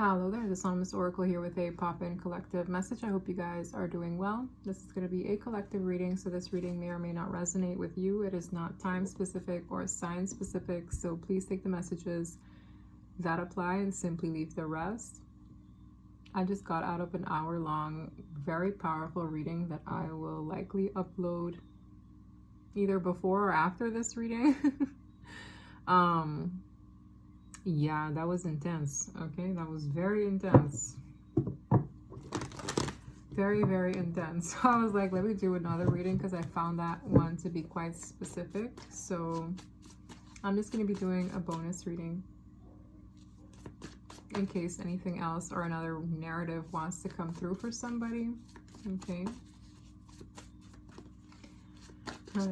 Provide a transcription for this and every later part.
Hello there, this Anonymous Oracle here with a pop-in collective message. I hope you guys are doing well. This is going to be a collective reading, so this reading may or may not resonate with you. It is not time specific or sign specific, so please take the messages that apply and simply leave the rest. I just got out of an hour-long, very powerful reading that I will likely upload either before or after this reading. Yeah, that was intense. Okay, that was very intense. Very, very intense. So I was like, let me do another reading because I found that one to be quite specific. So I'm just going to be doing a bonus reading in case anything else or another narrative wants to come through for somebody. Okay. That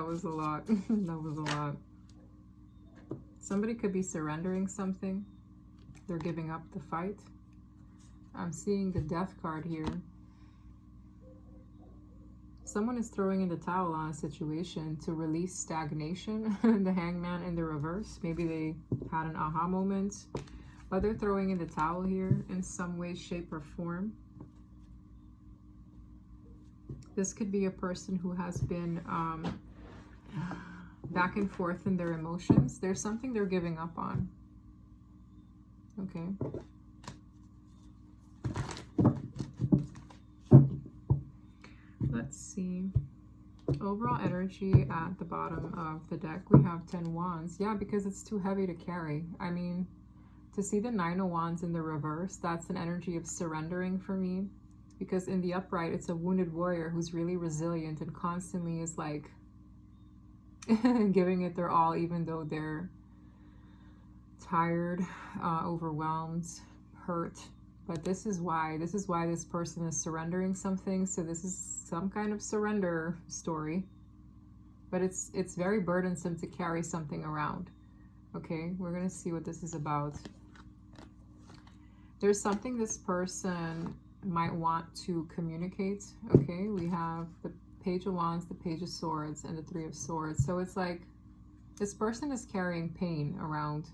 was a lot. That was a lot. Somebody could be surrendering something. They're giving up the fight. I'm seeing the death card here. Someone is throwing in the towel on a situation to release stagnation. The hangman in the reverse. Maybe they had an aha moment. But they're throwing in the towel here in some way, shape, or form. This could be a person who has been back and forth in their emotions. There's something they're giving up on. Okay. Let's see. Overall energy at the bottom of the deck, we have 10 wands. Yeah, because it's too heavy to carry. I mean, to see the 9 of wands in the reverse, that's an energy of surrendering for me. Because in the upright, it's a wounded warrior who's really resilient and constantly is like giving it their all, even though they're tired, overwhelmed, hurt. But this is why this person is surrendering something. So this is some kind of surrender story, but it's very burdensome to carry something around. Okay, we're gonna see what this is about. There's something this person might want to communicate. Okay, we have the Page of Wands, the Page of Swords, and the Three of Swords. So it's like this person is carrying pain around.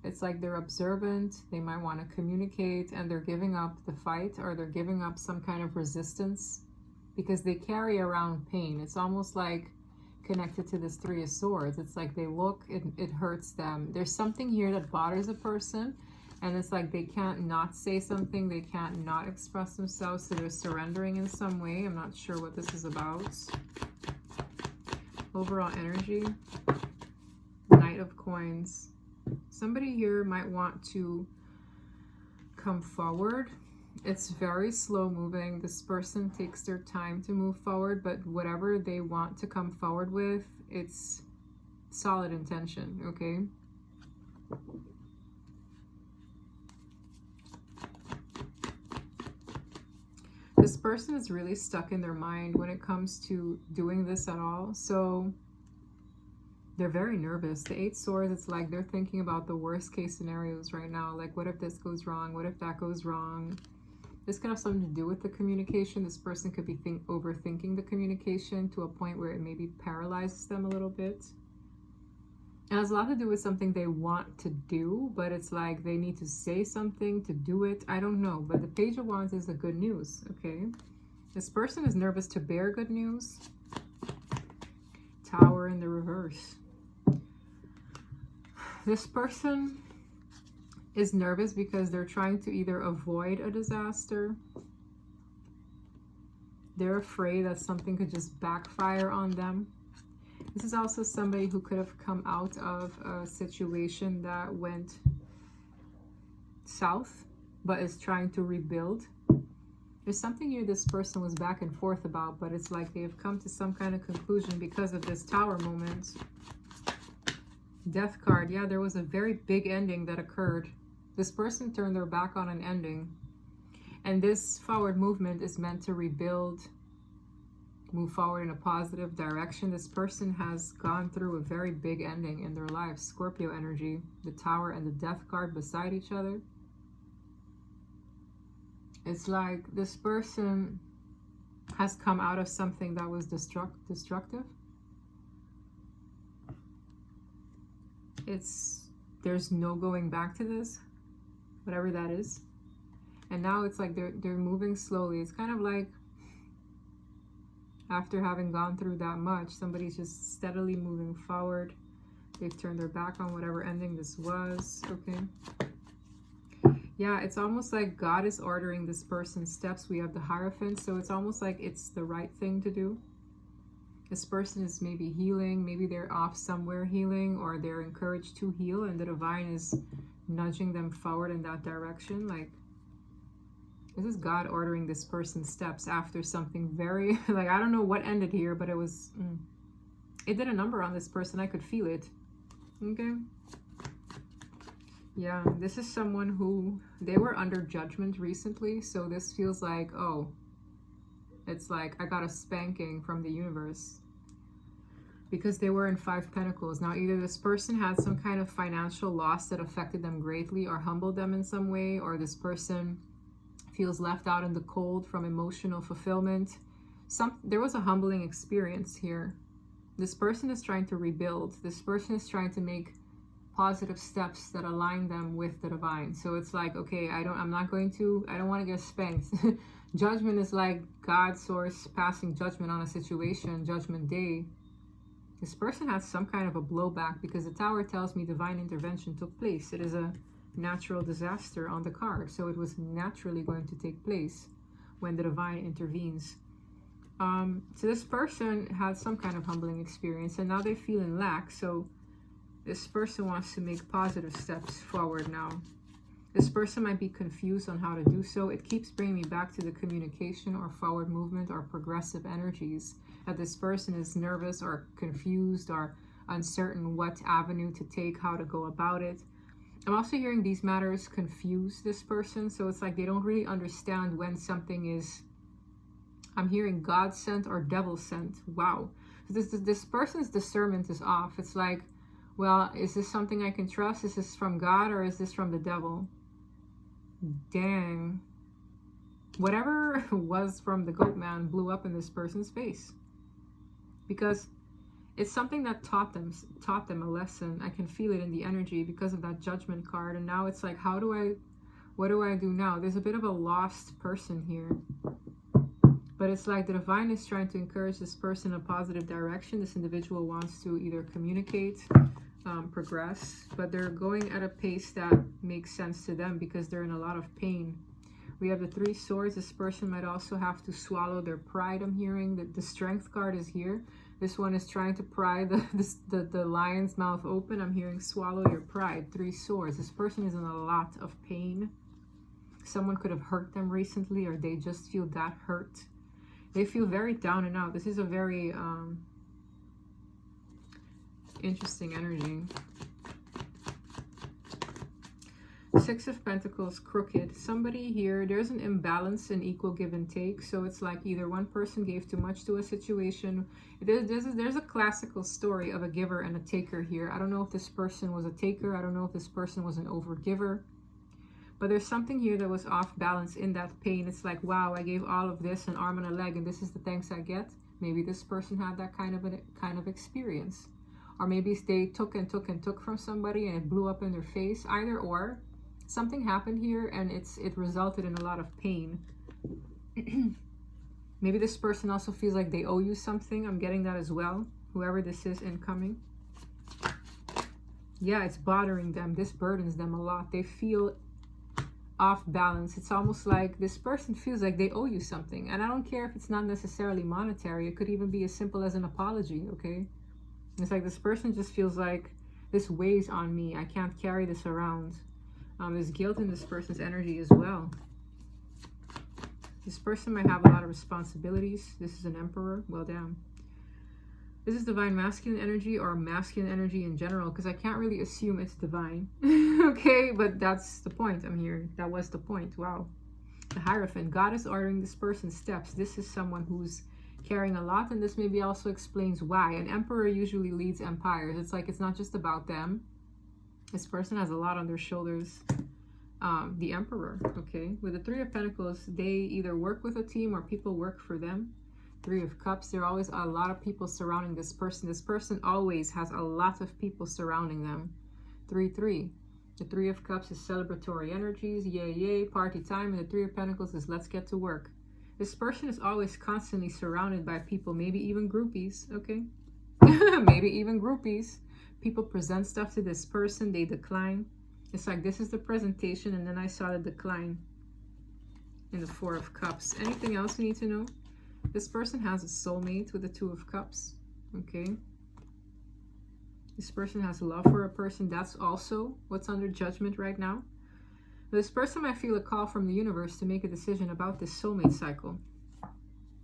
It's like they're observant, they might want to communicate, and they're giving up the fight, or they're giving up some kind of resistance because they carry around pain. It's almost like connected to this Three of Swords. It's like they look, it hurts them. There's something here that bothers a person, and it's like they can't not say something, they can't not express themselves, so they're surrendering in some way. I'm not sure what this is about. Overall energy, Knight of Coins. Somebody here might want to come forward. It's very slow moving. This person takes their time to move forward, but whatever they want to come forward with, it's solid intention, okay? This person is really stuck in their mind when it comes to doing this at all. So they're very nervous. The 8 Swords, it's like they're thinking about the worst case scenarios right now. Like, what if this goes wrong? What if that goes wrong? This could have something to do with the communication. This person could be overthinking the communication to a point where it maybe paralyzes them a little bit. It has a lot to do with something they want to do, but it's like they need to say something to do it. I don't know, but the Page of Wands is the good news, okay? This person is nervous to bear good news. Tower in the reverse. This person is nervous because they're trying to either avoid a disaster. They're afraid that something could just backfire on them. This is also somebody who could have come out of a situation that went south, but is trying to rebuild. There's something here this person was back and forth about, but it's like they have come to some kind of conclusion because of this Tower moment. Death card. Yeah, there was a very big ending that occurred. This person turned their back on an ending. And this forward movement is meant to rebuild, move forward in a positive direction. This person has gone through a very big ending in their life. Scorpio energy, the Tower and the Death card beside each other. It's like this person has come out of something that was destructive. It's there's no going back to this, whatever that is. And now it's like they're moving slowly. It's kind of like after having gone through that much, somebody's just steadily moving forward. They've turned their back on whatever ending this was. Okay. Yeah, it's almost like God is ordering this person's steps. We have the Hierophant, so it's almost like it's the right thing to do. This person is maybe healing, maybe they're off somewhere healing, or they're encouraged to heal, and the divine is nudging them forward in that direction. Like, this is God ordering this person's steps after something very, like, I don't know what ended here, but it was, it did a number on this person. I could feel it. Okay. Yeah, this is someone who, they were under judgment recently, so this feels like, oh, it's like I got a spanking from the universe because they were in 5 Pentacles. Now, either this person had some kind of financial loss that affected them greatly or humbled them in some way, or this person feels left out in the cold from emotional fulfillment. There was a humbling experience here. This person is trying to rebuild. This person is trying to make positive steps that align them with the divine. So it's like, okay, I don't want to get spanked. Judgment is like God's source passing judgment on a situation, judgment day. This person has some kind of a blowback because the Tower tells me divine intervention took place. It is a natural disaster on the card, so it was naturally going to take place when the divine intervenes. So this person had some kind of humbling experience, and now they feel in lack, so this person wants to make positive steps forward now. This person might be confused on how to do so. It keeps bringing me back to the communication or forward movement or progressive energies, that this person is nervous or confused or uncertain what avenue to take, how to go about it. I'm also hearing these matters confuse this person, so it's like they don't really understand when something is, I'm hearing God sent or devil sent. Wow. So this person's discernment is off. It's like, well, is this something I can trust? Is this from God or is this from the devil? Dang. Whatever was from the goat man blew up in this person's face. Because it's something that taught them a lesson. I can feel it in the energy because of that judgment card. And now it's like, what do I do now? There's a bit of a lost person here. But it's like the divine is trying to encourage this person in a positive direction. This individual wants to either communicate, progress, but they're going at a pace that makes sense to them because they're in a lot of pain. We have the 3 Swords. This person might also have to swallow their pride. I'm hearing that the Strength card is here. This one is trying to pry the lion's mouth open. I'm hearing swallow your pride. 3 Swords. This person is in a lot of pain. Someone could have hurt them recently, or they just feel that hurt. They feel very down and out. This is a very interesting energy. 6 of Pentacles, crooked. Somebody here, there's an imbalance in equal give and take. So it's like either one person gave too much to a situation. There's a classical story of a giver and a taker here. I don't know if this person was a taker. I don't know if this person was an overgiver. But there's something here that was off balance in that pain. It's like, wow, I gave all of this, an arm and a leg, and this is the thanks I get. Maybe this person had that kind of experience. Or maybe they took and took and took from somebody and it blew up in their face. Either or. Something happened here and it resulted in a lot of pain. Maybe this person also feels like they owe you something. I'm getting that as well. Whoever this is incoming. Yeah, it's bothering them. This burdens them a lot. They feel off balance. It's almost like this person feels like they owe you something. And I don't care if it's not necessarily monetary. It could even be as simple as an apology, okay? It's like this person just feels like this weighs on me. I can't carry this around. There's guilt in this person's energy as well. This person might have a lot of responsibilities. This is an Emperor. Well, damn. This is divine masculine energy or masculine energy in general, because I can't really assume it's divine. Okay, but that's the point I'm hearing. That was the point. Wow. The Hierophant. God is ordering this person's steps. This is someone who's carrying a lot, and this maybe also explains why. An Emperor usually leads empires. It's like it's not just about them. This person has a lot on their shoulders. The Emperor, okay? With the 3 of Pentacles, they either work with a team or people work for them. 3 of Cups, there are always a lot of people surrounding this person. This person always has a lot of people surrounding them. 3-3. The Three of Cups is celebratory energies, yay, yay, party time, and the Three of Pentacles is let's get to work. This person is always constantly surrounded by people, maybe even groupies, okay? Maybe even groupies. People present stuff to this person, they decline. It's like this is the presentation, and then I saw the decline in the Four of Cups. Anything else we need to know? This person has a soulmate with the Two of Cups, okay? This person has love for a person. That's also what's under judgment right now. This person might feel a call from the universe to make a decision about this soulmate cycle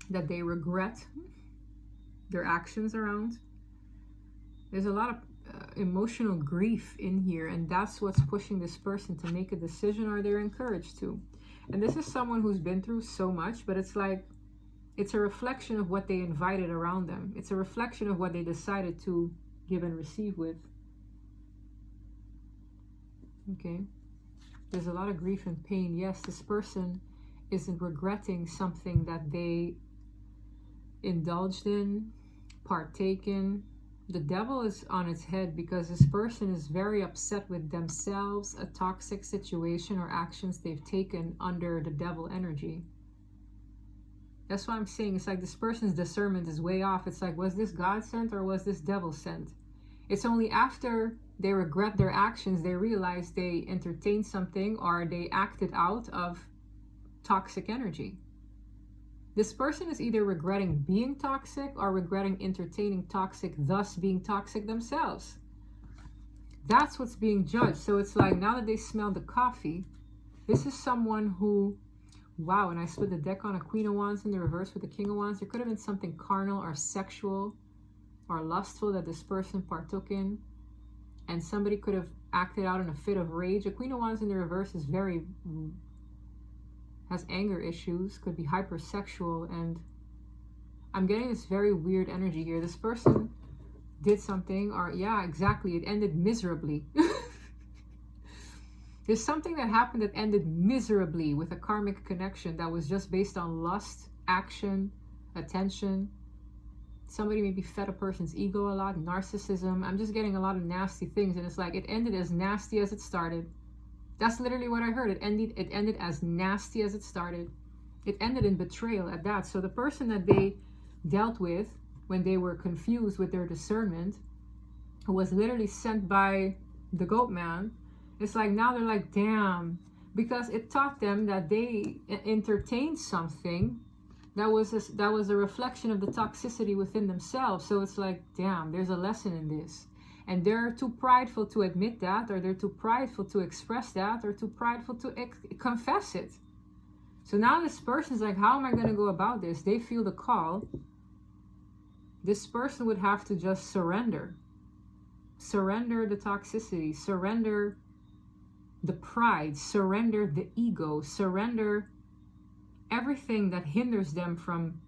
that they regret their actions around. There's a lot of emotional grief in here, and that's what's pushing this person to make a decision, or they're encouraged to. And this is someone who's been through so much, but it's like, it's a reflection of what they invited around them. It's a reflection of what they decided to give and receive with. Okay. There's a lot of grief and pain. Yes, this person isn't regretting something that they indulged in, partake in. The devil is on its head because this person is very upset with themselves, a toxic situation or actions they've taken under the devil energy. That's why I'm saying it's like this person's discernment is way off. It's like, was this God sent or was this devil sent? It's only after they regret their actions, they realize they entertained something or they acted out of toxic energy. This person is either regretting being toxic or regretting entertaining toxic, thus being toxic themselves. That's what's being judged. So it's like, now that they smell the coffee, this is someone who, wow, and I split the deck on a Queen of Wands in the reverse with the King of Wands. There could have been something carnal or sexual or lustful that this person partook in, and somebody could have acted out in a fit of rage. A Queen of Wands in the reverse is has anger issues, could be hypersexual, and I'm getting this very weird energy here. This person did something, or yeah, exactly, it ended miserably. There's something that happened that ended miserably with a karmic connection that was just based on lust, action, attention. Somebody maybe fed a person's ego a lot, narcissism. I'm just getting a lot of nasty things, and it's like it ended as nasty as it started. That's literally what I heard. It ended as nasty as it started. It ended in betrayal at that. So the person that they dealt with when they were confused with their discernment, who was literally sent by the goat man, it's like now they're like, damn, because it taught them that they entertained something that was a reflection of the toxicity within themselves. So it's like, damn, there's a lesson in this. And they're too prideful to admit that, or they're too prideful to express that, or too prideful to confess it. So now this person's like, how am I going to go about this? They feel the call. This person would have to just surrender. Surrender the toxicity. Surrender the pride. Surrender the ego. Surrender everything that hinders them from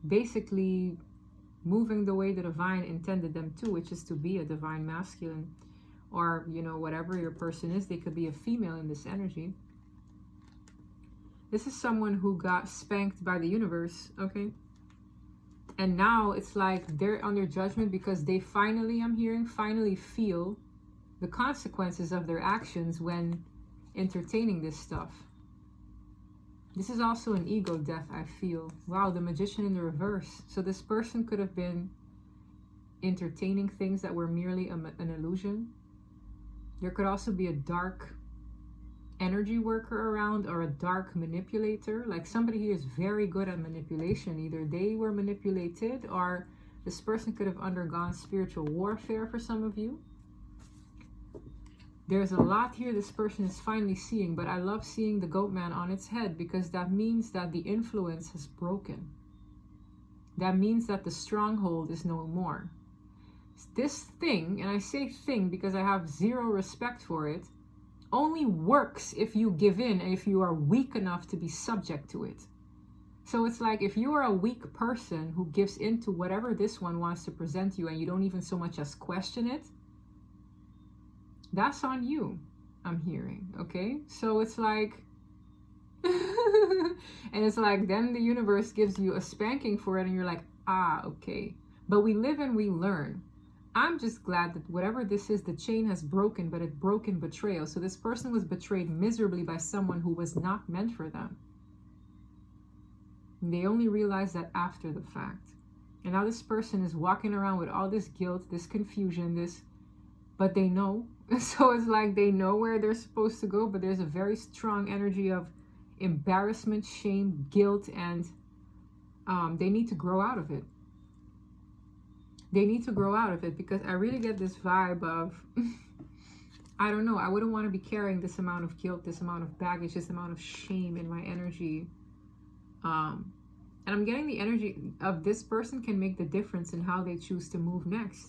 basically moving the way the divine intended them to, which is to be a divine masculine, or, you know, whatever your person is. They could be a female in this energy. This is someone who got spanked by the universe, okay? And now it's like they're under judgment because they finally, I'm hearing, finally feel the consequences of their actions when entertaining this stuff. This is also an ego death, I feel. Wow, the Magician in the reverse. So this person could have been entertaining things that were merely an illusion. There could also be a dark energy worker around, or a dark manipulator. Like somebody here is very good at manipulation. Either they were manipulated, or this person could have undergone spiritual warfare for some of you. There's a lot here this person is finally seeing, but I love seeing the goat man on its head, because that means that the influence has broken. That means that the stronghold is no more. This thing, and I say thing because I have zero respect for it, only works if you give in and if you are weak enough to be subject to it. So it's like, if you are a weak person who gives in to whatever this one wants to present you, and you don't even so much as question it, that's on you, I'm hearing, okay? So it's like, and it's like, then the universe gives you a spanking for it, and you're like, ah, okay. But we live and we learn. I'm just glad that whatever this is, the chain has broken, but it broke in betrayal. So this person was betrayed miserably by someone who was not meant for them. And they only realized that after the fact. And now this person is walking around with all this guilt, this confusion, but they know. So it's like they know where they're supposed to go, but there's a very strong energy of embarrassment, shame, guilt, and they need to grow out of it. They need to grow out of it, because I really get this vibe of, I don't know, I wouldn't want to be carrying this amount of guilt, this amount of baggage, this amount of shame in my energy. And I'm getting the energy of this person can make the difference in how they choose to move next.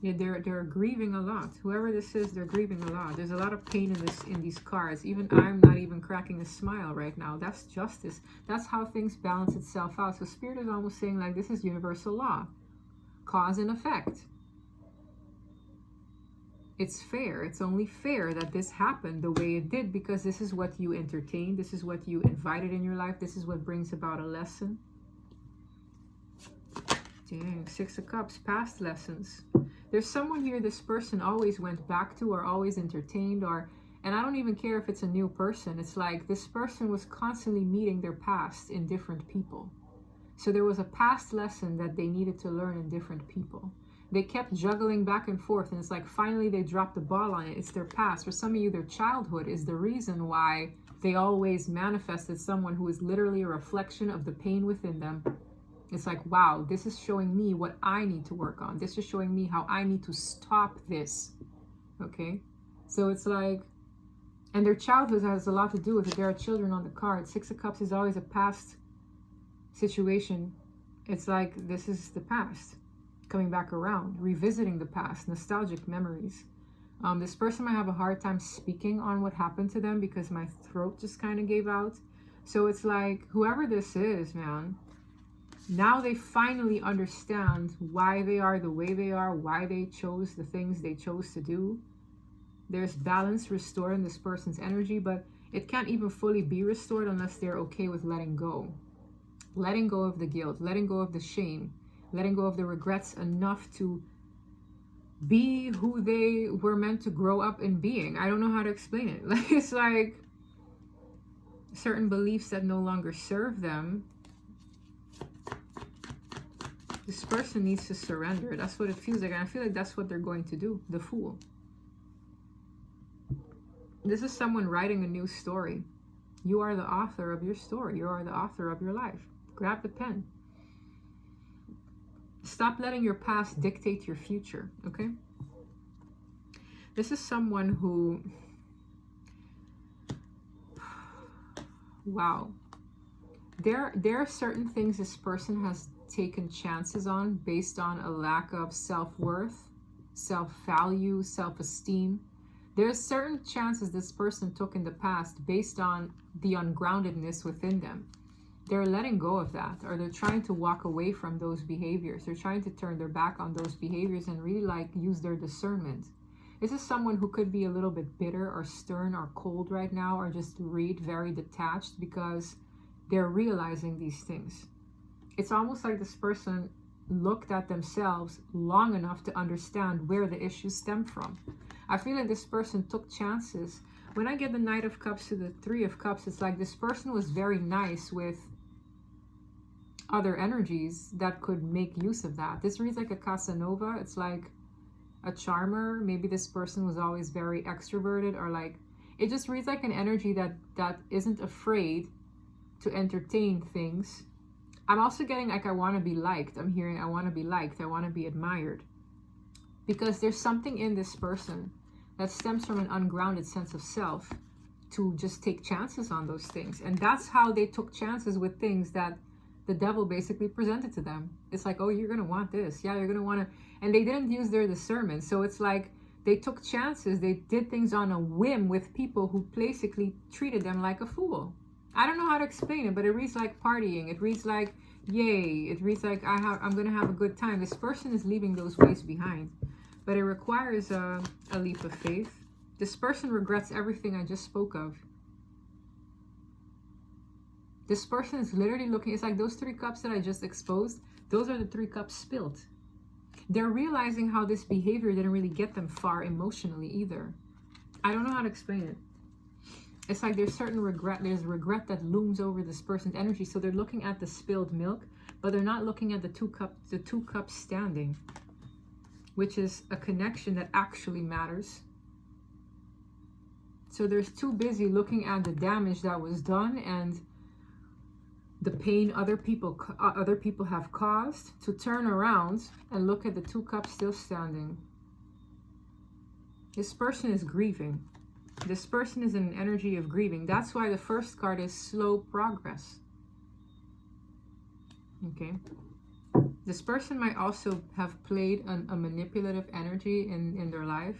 Yeah, they're grieving a lot. Whoever this is, they're grieving a lot. There's a lot of pain in these cards. Even I'm not even cracking a smile right now. That's justice. That's how things balance itself out. So Spirit is almost saying, like, this is universal law. Cause and effect. It's fair. It's only fair that this happened the way it did, because this is what you entertained. This is what you invited in your life. This is what brings about a lesson. Dang, Six of Cups, past lessons. There's someone here this person always went back to, or always entertained, and I don't even care if it's a new person. It's like this person was constantly meeting their past in different people. So there was a past lesson that they needed to learn in different people. They kept juggling back and forth, and it's like finally they dropped the ball on it. It's their past. For some of you, their childhood is the reason why they always manifested someone who is literally a reflection of the pain within them. It's like, wow, this is showing me what I need to work on. This is showing me how I need to stop this. Okay? So it's like, and their childhood has a lot to do with it. There are children on the card. Six of Cups is always a past situation. It's like, this is the past coming back around, revisiting the past, nostalgic memories. This person might have a hard time speaking on what happened to them because my throat just kind of gave out. So it's like, whoever this is, man, now they finally understand why they are the way they are, why they chose the things they chose to do. There's balance restored in this person's energy, but it can't even fully be restored unless they're okay with letting go. Letting go of the guilt, letting go of the shame, letting go of the regrets enough to be who they were meant to grow up in being. I don't know how to explain it. Like, it's like certain beliefs that no longer serve them. This person needs to surrender. That's what it feels like. And I feel like that's what they're going to do. The Fool. This is someone writing a new story. You are the author of your story. You are the author of your life. Grab the pen. Stop letting your past dictate your future, okay? This is someone who... Wow. There are certain things this person has taken chances on based on a lack of self-worth, self-value, self-esteem. There's certain chances this person took in the past based on the ungroundedness within them. They're letting go of that, or they're trying to walk away from those behaviors. They're trying to turn their back on those behaviors and really like use their discernment. This is someone who could be a little bit bitter or stern or cold right now, or just read very detached because they're realizing these things. It's almost like this person looked at themselves long enough to understand where the issues stem from. I feel like this person took chances. When I get the Knight of Cups to the Three of Cups, it's like this person was very nice with other energies that could make use of that. This reads like a Casanova. It's like a charmer. Maybe this person was always very extroverted, or like, it just reads like an energy that isn't afraid to entertain things. I'm also getting like, I want to be liked. I'm hearing I want to be liked. I want to be admired. Because there's something in this person that stems from an ungrounded sense of self to just take chances on those things. And that's how they took chances with things that the devil basically presented to them. It's like, oh, you're going to want this. Yeah, you're going to want to. And they didn't use their discernment. So it's like they took chances. They did things on a whim with people who basically treated them like a fool. I don't know how to explain it, but it reads like partying. It reads like, yay. It reads like, I'm going to have a good time. This person is leaving those ways behind. But it requires a leap of faith. This person regrets everything I just spoke of. This person is literally looking, it's like those 3 cups that I just exposed, those are the 3 cups spilled. They're realizing how this behavior didn't really get them far emotionally either. I don't know how to explain it. It's like there's certain regret. There's regret that looms over this person's energy. So they're looking at the spilled milk, but they're not looking at the two cups standing, which is a connection that actually matters. So they're too busy looking at the damage that was done and the pain other people have caused to turn around and look at the 2 cups still standing. This person is grieving. This person is in an energy of grieving. That's why the first card is slow progress. Okay. This person might also have played a manipulative energy in their life,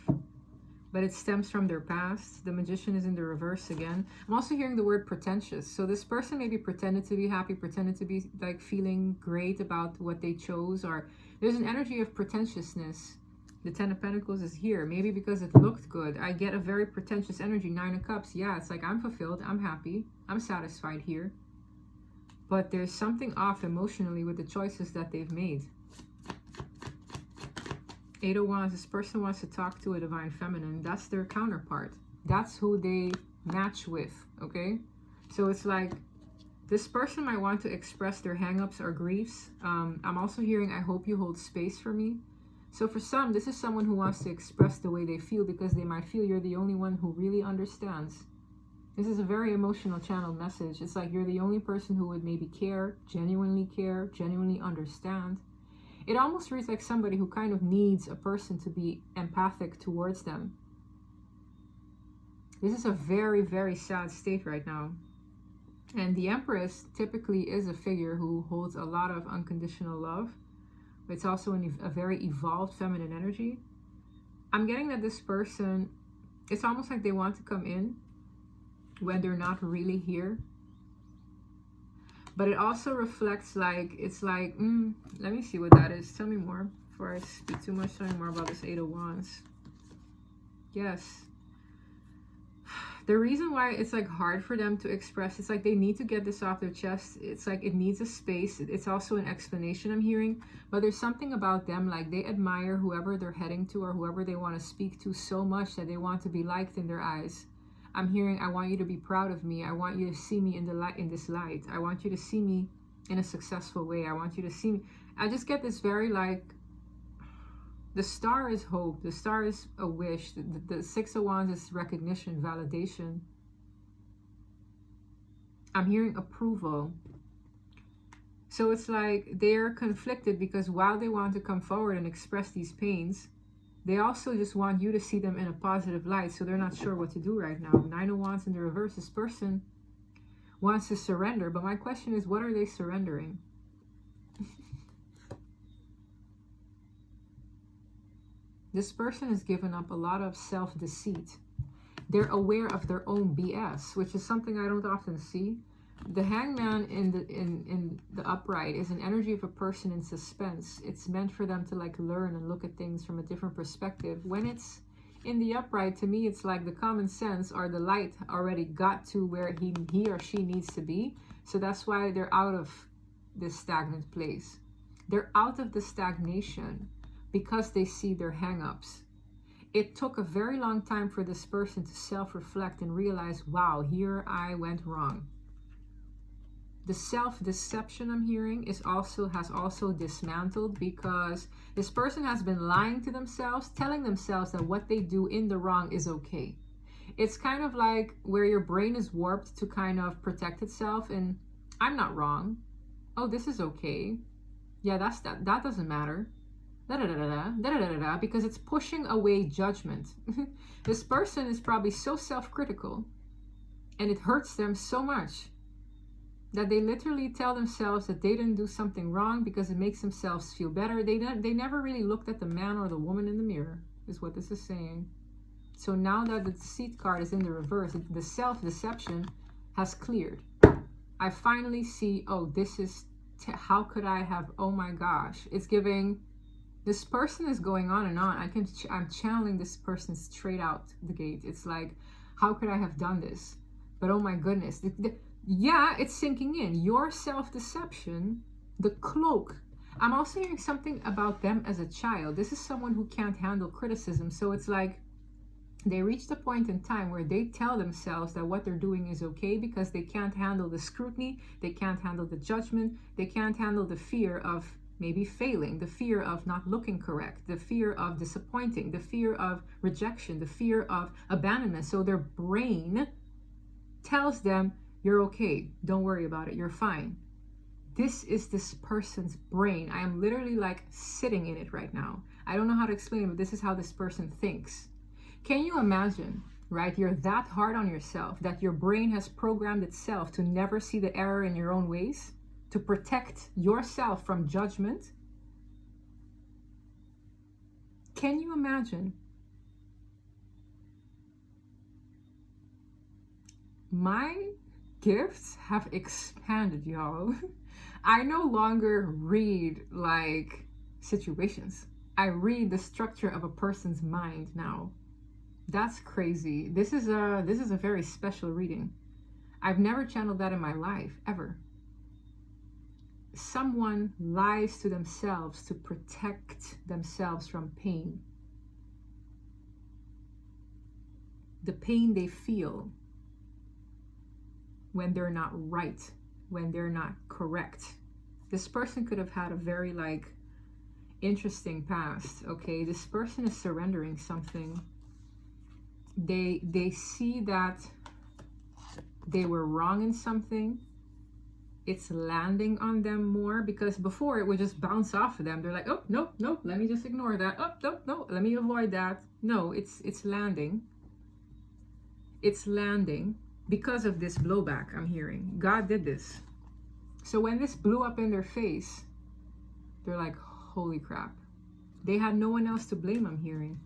but it stems from their past. The Magician is in the reverse again. I'm also hearing the word pretentious. So this person maybe pretended to be happy, pretended to be like feeling great about what they chose, or there's an energy of pretentiousness. The 10 of Pentacles is here. Maybe because it looked good. I get a very pretentious energy. 9 of Cups. Yeah, it's like I'm fulfilled. I'm happy. I'm satisfied here. But there's something off emotionally with the choices that they've made. 8 of Wands. This person wants to talk to a Divine Feminine. That's their counterpart. That's who they match with. Okay? So it's like this person might want to express their hang-ups or griefs. I'm also hearing, I hope you hold space for me. So for some, this is someone who wants to express the way they feel because they might feel you're the only one who really understands. This is a very emotional channeled message. It's like you're the only person who would maybe care, genuinely understand. It almost reads like somebody who kind of needs a person to be empathic towards them. This is a very, very sad state right now. And the Empress typically is a figure who holds a lot of unconditional love. It's also a very evolved feminine energy. I'm getting that this person, it's almost like they want to come in when they're not really here. But it also reflects like, it's like, let me see what that is. Tell me more before I speak too much. Tell me more about this 8 of Wands. Yes. The reason why it's like hard for them to express, it's like they need to get this off their chest. It's like it needs a space. It's also an explanation I'm hearing. But there's something about them, like they admire whoever they're heading to or whoever they want to speak to so much that they want to be liked in their eyes. I'm hearing, I want you to be proud of me. I want you to see me in the light, in this light. I want you to see me in a successful way. I want you to see me. I just get this very like, the star is hope. The star is a wish. The 6 of Wands is recognition, validation. I'm hearing approval. So it's like they're conflicted because while they want to come forward and express these pains, they also just want you to see them in a positive light. So they're not sure what to do right now. 9 of Wands in the reverse. This person wants to surrender. But my question is, what are they surrendering? This person has given up a lot of self-deceit. They're aware of their own BS, which is something I don't often see. The Hangman in the upright is an energy of a person in suspense. It's meant for them to like learn and look at things from a different perspective. When it's in the upright, to me, it's like the common sense or the light already got to where he or she needs to be. So that's why they're out of this stagnant place. They're out of the stagnation because they see their hang-ups. It took a very long time for this person to self-reflect and realize, wow, here I went wrong. The self-deception I'm hearing has also dismantled because this person has been lying to themselves, telling themselves that what they do in the wrong is okay. It's kind of like where your brain is warped to kind of protect itself and I'm not wrong. Oh, this is okay. Yeah, that doesn't matter. Because it's pushing away judgment. This person is probably so self-critical and it hurts them so much that they literally tell themselves that they didn't do something wrong because it makes themselves feel better. They never really looked at the man or the woman in the mirror, is what this is saying. So now that the Deceit card is in the reverse, the self-deception has cleared. I finally see, oh, this is, how could I have, oh my gosh. It's giving, this person is going on and on. I'm channeling this person straight out the gate. It's like, how could I have done this? But oh my goodness. Yeah, it's sinking in. Your self-deception, the cloak. I'm also hearing something about them as a child. This is someone who can't handle criticism. So it's like they reached a point in time where they tell themselves that what they're doing is okay because they can't handle the scrutiny, they can't handle the judgment, they can't handle the fear of maybe failing, the fear of not looking correct, the fear of disappointing, the fear of rejection, the fear of abandonment. So their brain tells them, you're okay, don't worry about it, you're fine. This is this person's brain. I am literally like sitting in it right now. I don't know how to explain it, but this is how this person thinks. Can you imagine, right? You're that hard on yourself that your brain has programmed itself to never see the error in your own ways, to protect yourself from judgment. Can you imagine? My gifts have expanded, y'all. I no longer read like situations. I read the structure of a person's mind now. That's crazy. This is a very special reading. I've never channeled that in my life, ever. Someone lies to themselves to protect themselves from pain. The pain they feel when they're not right, when they're not correct. This person could have had a very like interesting past, okay? This person is surrendering something. They see that they were wrong in something. It's landing on them more, because before it would just bounce off of them. They're like, oh, no, let me just ignore that. Oh, no, let me avoid that. No, it's landing. It's landing because of this blowback I'm hearing. God did this. So when this blew up in their face, they're like, holy crap. They had no one else to blame, I'm hearing.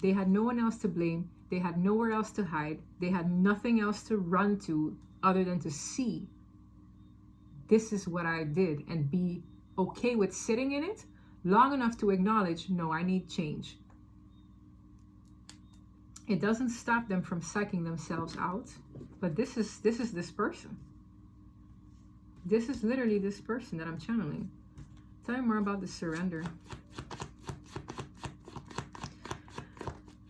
They had no one else to blame. They had nowhere else to hide. They had nothing else to run to other than to see, this is what I did, and be okay with sitting in it long enough to acknowledge, no, I need change. It doesn't stop them from psyching themselves out, but this is this person. This is literally this person that I'm channeling. Tell me more about the surrender.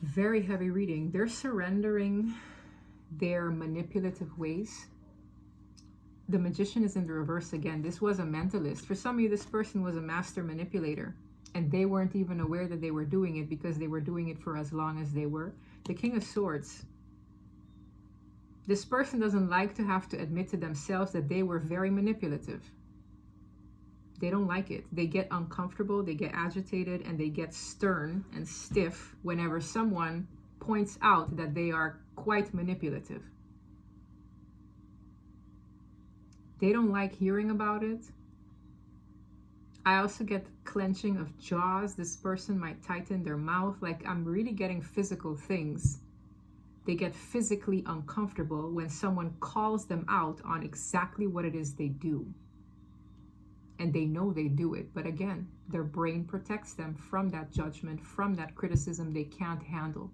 Very heavy reading. They're surrendering their manipulative ways. The Magician is in the reverse again. This was a mentalist. For some of you, this person was a master manipulator, and they weren't even aware that they were doing it because they were doing it for as long as they were. The King of Swords. This person doesn't like to have to admit to themselves that they were very manipulative. They don't like it. They get uncomfortable, they get agitated, and they get stern and stiff whenever someone points out that they are quite manipulative. They don't like hearing about it. I also get clenching of jaws. This person might tighten their mouth. Like, I'm really getting physical things. They get physically uncomfortable when someone calls them out on exactly what it is they do. And they know they do it. But again, their brain protects them from that judgment, from that criticism they can't handle.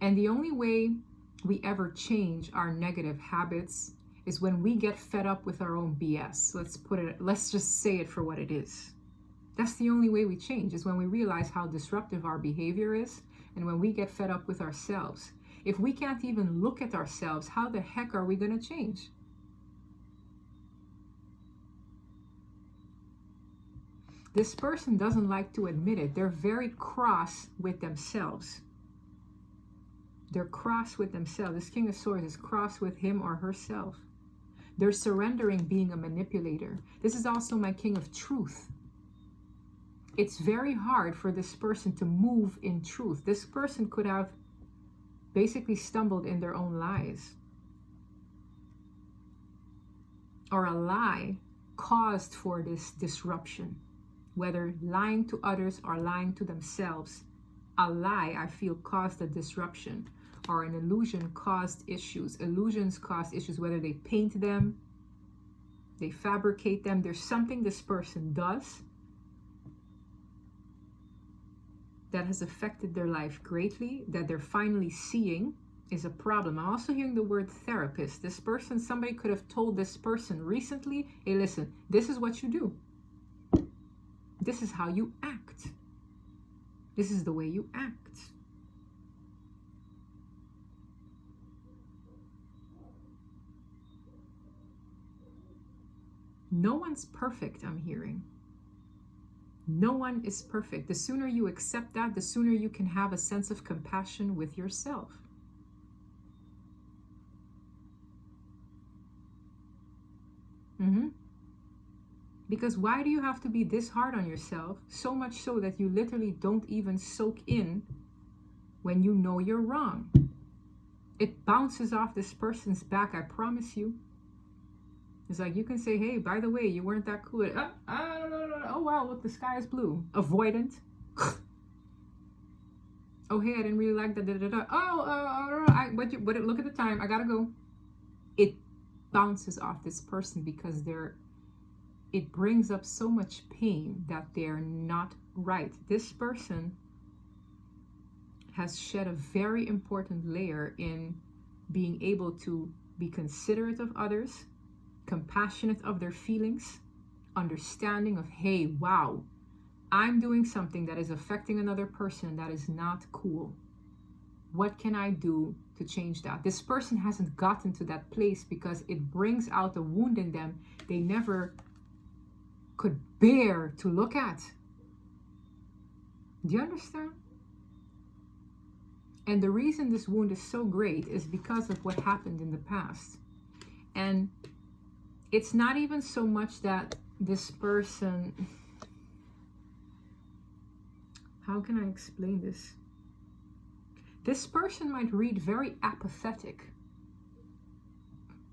And the only way we ever change our negative habits is when we get fed up with our own BS. Let's just say it for what it is. That's the only way we change, is when we realize how disruptive our behavior is, and when we get fed up with ourselves. If we can't even look at ourselves, how the heck are we going to change? This person doesn't like to admit it. They're very cross with themselves. They're cross with themselves. This King of Swords is cross with him or herself. They're surrendering being a manipulator. This is also my King of Truth. It's very hard for this person to move in truth. This person could have basically stumbled in their own lies. Or a lie caused for this disruption. Whether lying to others or lying to themselves. A lie, I feel, caused a disruption. Or an illusion caused issues. Illusions cause issues, whether they paint them, they fabricate them. There's something this person does that has affected their life greatly, that they're finally seeing is a problem. I'm also hearing the word therapist. This person, somebody could have told this person recently, hey, listen, this is what you do. this is how you act. This is the way you act. No one's perfect, I'm hearing. No one is perfect. The sooner you accept that, the sooner you can have a sense of compassion with yourself. Because why do you have to be this hard on yourself? So much so that you literally don't even soak in when you know you're wrong. It bounces off this person's back, I promise you. It's like you can say, hey, by the way, you weren't that cool. Oh, wow, look, the sky is blue. Avoidant. Oh, hey, I didn't really like that. But look at the time. I gotta go. It bounces off this person because it brings up so much pain that they're not right. This person has shed a very important layer in being able to be considerate of others, compassionate of their feelings, understanding of, hey, wow, I'm doing something that is affecting another person that is not cool. What can I do to change that? This person hasn't gotten to that place because it brings out a wound in them they never could bear to look at. Do you understand? And the reason this wound is so great is because of what happened in the past. And it's not even so much that this person, how can I explain this? This person might read very apathetic.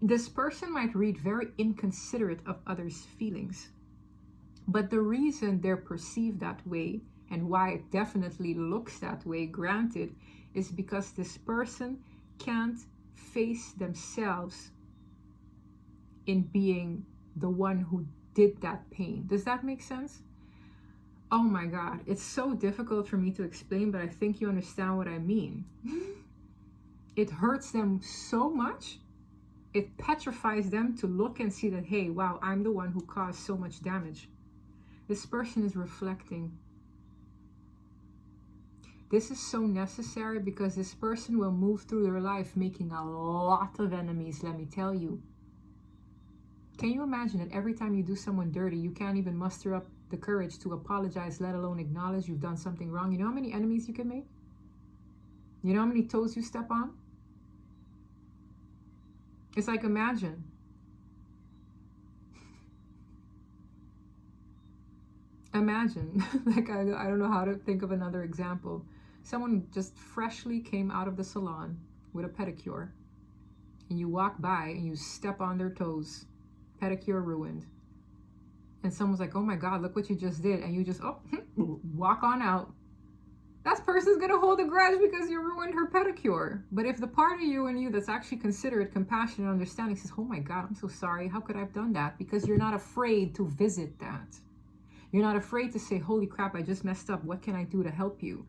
This person might read very inconsiderate of others' feelings. But the reason they're perceived that way, and why it definitely looks that way, granted, is because this person can't face themselves in being the one who did that pain. Does that make sense? Oh my God, it's so difficult for me to explain, but I think you understand what I mean. It hurts them so much. It petrifies them to look and see that, hey, wow, I'm the one who caused so much damage. This person is reflecting. This is so necessary because this person will move through their life making a lot of enemies, let me tell you. Can you imagine that every time you do someone dirty, you can't even muster up the courage to apologize, let alone acknowledge you've done something wrong? You know how many enemies you can make? You know how many toes you step on? It's like, imagine. Imagine, like, I don't know how to think of another example. Someone just freshly came out of the salon with a pedicure, and you walk by and you step on their toes, pedicure ruined. And someone's like, oh my God, look what you just did. And you just, walk on out. That person's gonna hold a grudge because you ruined her pedicure. But if the part of you and you that's actually considerate, compassionate, understanding says, oh my God, I'm so sorry, how could I have done that? Because you're not afraid to visit that. You're not afraid to say, holy crap, I just messed up. What can I do to help you?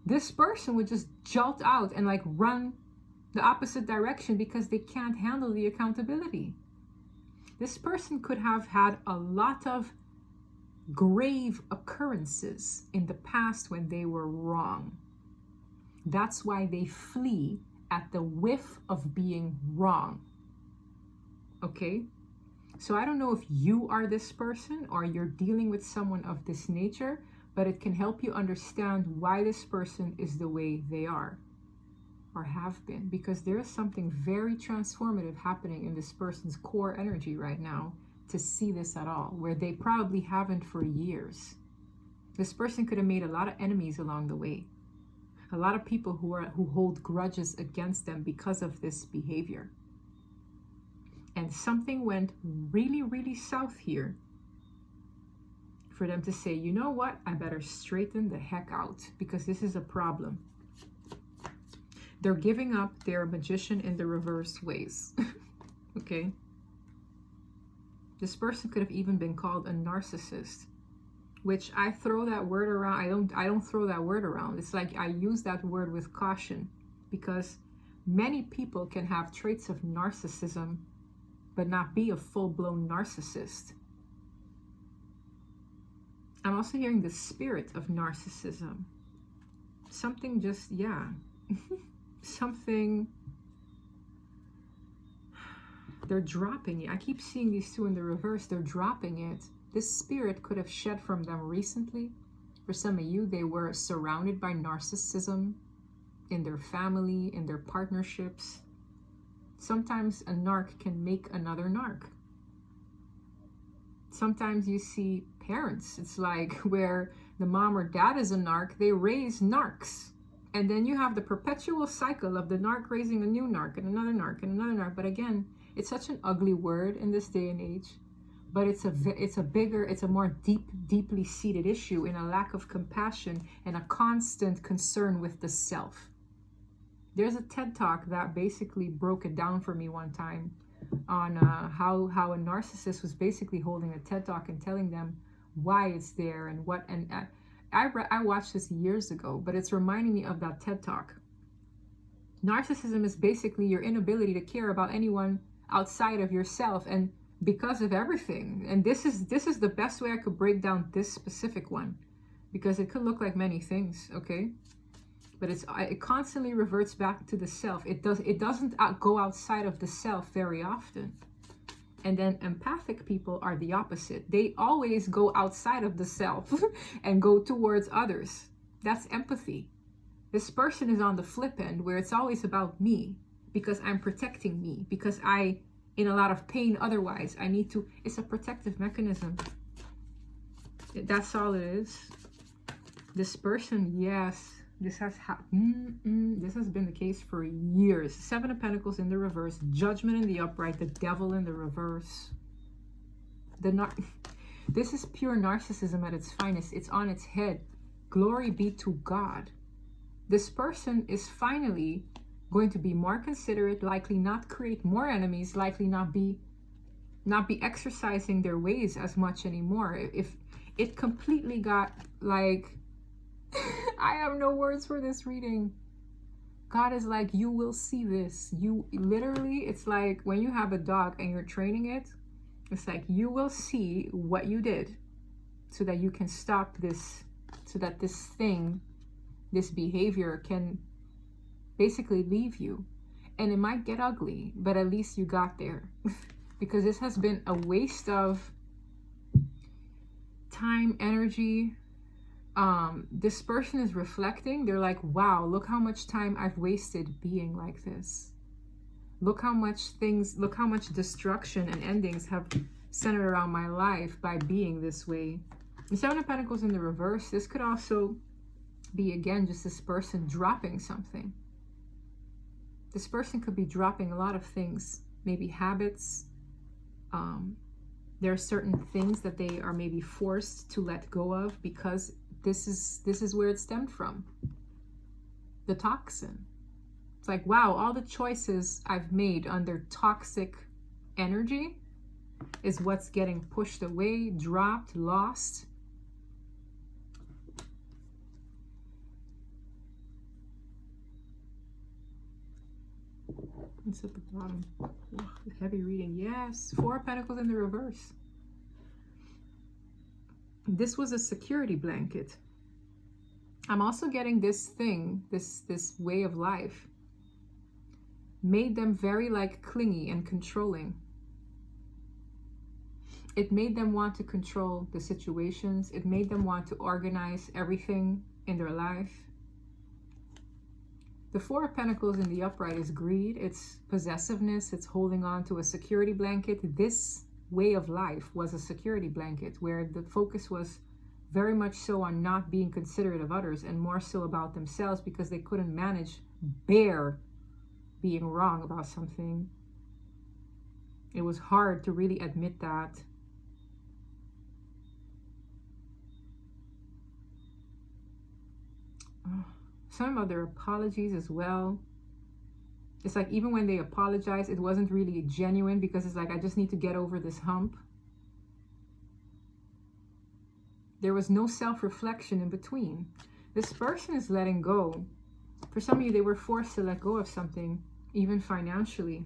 This person would just jolt out and like run the opposite direction because they can't handle the accountability. This person could have had a lot of grave occurrences in the past when they were wrong. That's why they flee at the whiff of being wrong. Okay? So I don't know if you are this person or you're dealing with someone of this nature, but it can help you understand why this person is the way they are or have been, because there is something very transformative happening in this person's core energy right now to see this at all, where they probably haven't for years. This person could have made a lot of enemies along the way, a lot of people who hold grudges against them because of this behavior. And something went really, really south here for them to say, you know what, I better straighten the heck out because this is a problem. They're giving up their magician in the reverse ways. Okay? This person could have even been called a narcissist, which I throw that word around. I don't throw that word around. It's like I use that word with caution because many people can have traits of narcissism but not be a full-blown narcissist. I'm also hearing the spirit of narcissism. Something just, yeah. Something, they're dropping it. I keep seeing these two in the reverse. They're dropping it. This spirit could have shed from them recently. For some of you, they were surrounded by narcissism in their family, in their partnerships. Sometimes a narc can make another narc. Sometimes you see parents, it's like where the mom or dad is a narc, they raise narcs. And then you have the perpetual cycle of the narc raising a new narc and another narc and another narc. But again, it's such an ugly word in this day and age. But it's a more deeply seated issue in a lack of compassion and a constant concern with the self. There's a TED Talk that basically broke it down for me one time on how a narcissist was basically holding a TED Talk and telling them why it's there and what. And I watched this years ago, but it's reminding me of that TED Talk. Narcissism is basically your inability to care about anyone outside of yourself, and because of everything. And this is the best way I could break down this specific one, because it could look like many things, okay? But it constantly reverts back to the self. It doesn't go outside of the self very often. And then empathic people are the opposite. They always go outside of the self and go towards others. That's empathy. This person is on the flip end, where it's always about me, because I'm protecting me, because I in a lot of pain otherwise. I need to, it's a protective mechanism. That's all it is. This person, yes, this has been the case for years. Seven of Pentacles in the reverse, Judgment in the upright, the Devil in the reverse. This is pure narcissism at its finest. It's on its head. Glory be to God. This person is finally going to be more considerate, likely not create more enemies, likely not be exercising their ways as much anymore. If it completely got like, I have no words for this reading. God is like, you will see this. You literally, it's like when you have a dog and you're training it, it's like you will see what you did so that you can stop this, so that this thing, this behavior can basically leave you. And it might get ugly, but at least you got there. Because this has been a waste of time, energy. This person is reflecting. They're like, wow, look how much time I've wasted being like this. Look how much destruction and endings have centered around my life by being this way. The Seven of Pentacles in the reverse, this could also be, again, just this person dropping something. This person could be dropping a lot of things, maybe habits. There are certain things that they are maybe forced to let go of because this is where it stemmed from. The toxin. It's like, wow, all the choices I've made under toxic energy is what's getting pushed away, dropped, lost. It's at the bottom. Oh, heavy reading. Yes. Four of Pentacles in the reverse. This was a security blanket. I'm also getting this thing, this way of life, made them very like clingy and controlling. It made them want to control the situations. It made them want to organize everything in their life. The Four of Pentacles in the upright is greed. It's possessiveness. It's holding on to a security blanket. This way of life was a security blanket where the focus was very much so on not being considerate of others and more so about themselves because they couldn't bear being wrong about something. It was hard to really admit that. Some of their apologies as well. It's like even when they apologize, it wasn't really genuine because it's like, I just need to get over this hump. There was no self-reflection in between. This person is letting go. For some of you, they were forced to let go of something, even financially.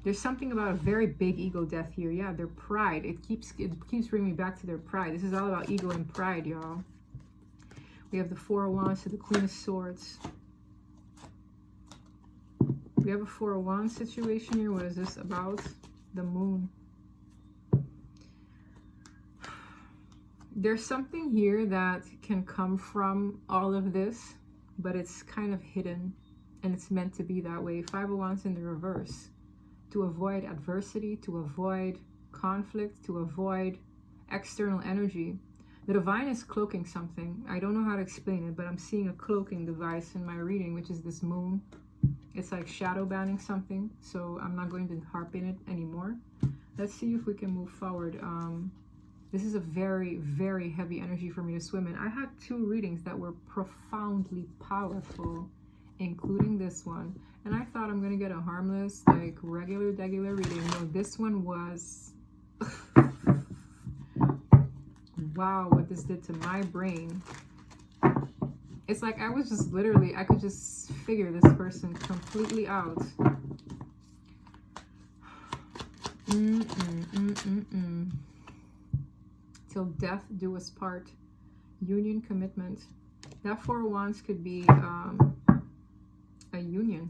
There's something about a very big ego death here. Yeah, their pride. It keeps bringing me back to their pride. This is all about ego and pride, y'all. We have the Four of Wands to the Queen of Swords. We have a Four of Wands situation here. What is this about? The Moon. There's something here that can come from all of this, but it's kind of hidden, and it's meant to be that way. Five of Wands in the reverse. To avoid adversity, to avoid conflict, to avoid external energy. The divine is cloaking something. I don't know how to explain it, but I'm seeing a cloaking device in my reading, which is this moon. It's like shadow banning something, so I'm not going to harp in it anymore. Let's see if we can move forward. This is a very, very heavy energy for me to swim in. I had two readings that were profoundly powerful, including this one. And I thought I'm going to get a harmless, like, regular reading. No, this one was... wow, what this did to my brain. It's like I was just literally, I could just figure this person completely out. Till death do us part. Union, commitment. That Four of Wands could be a union.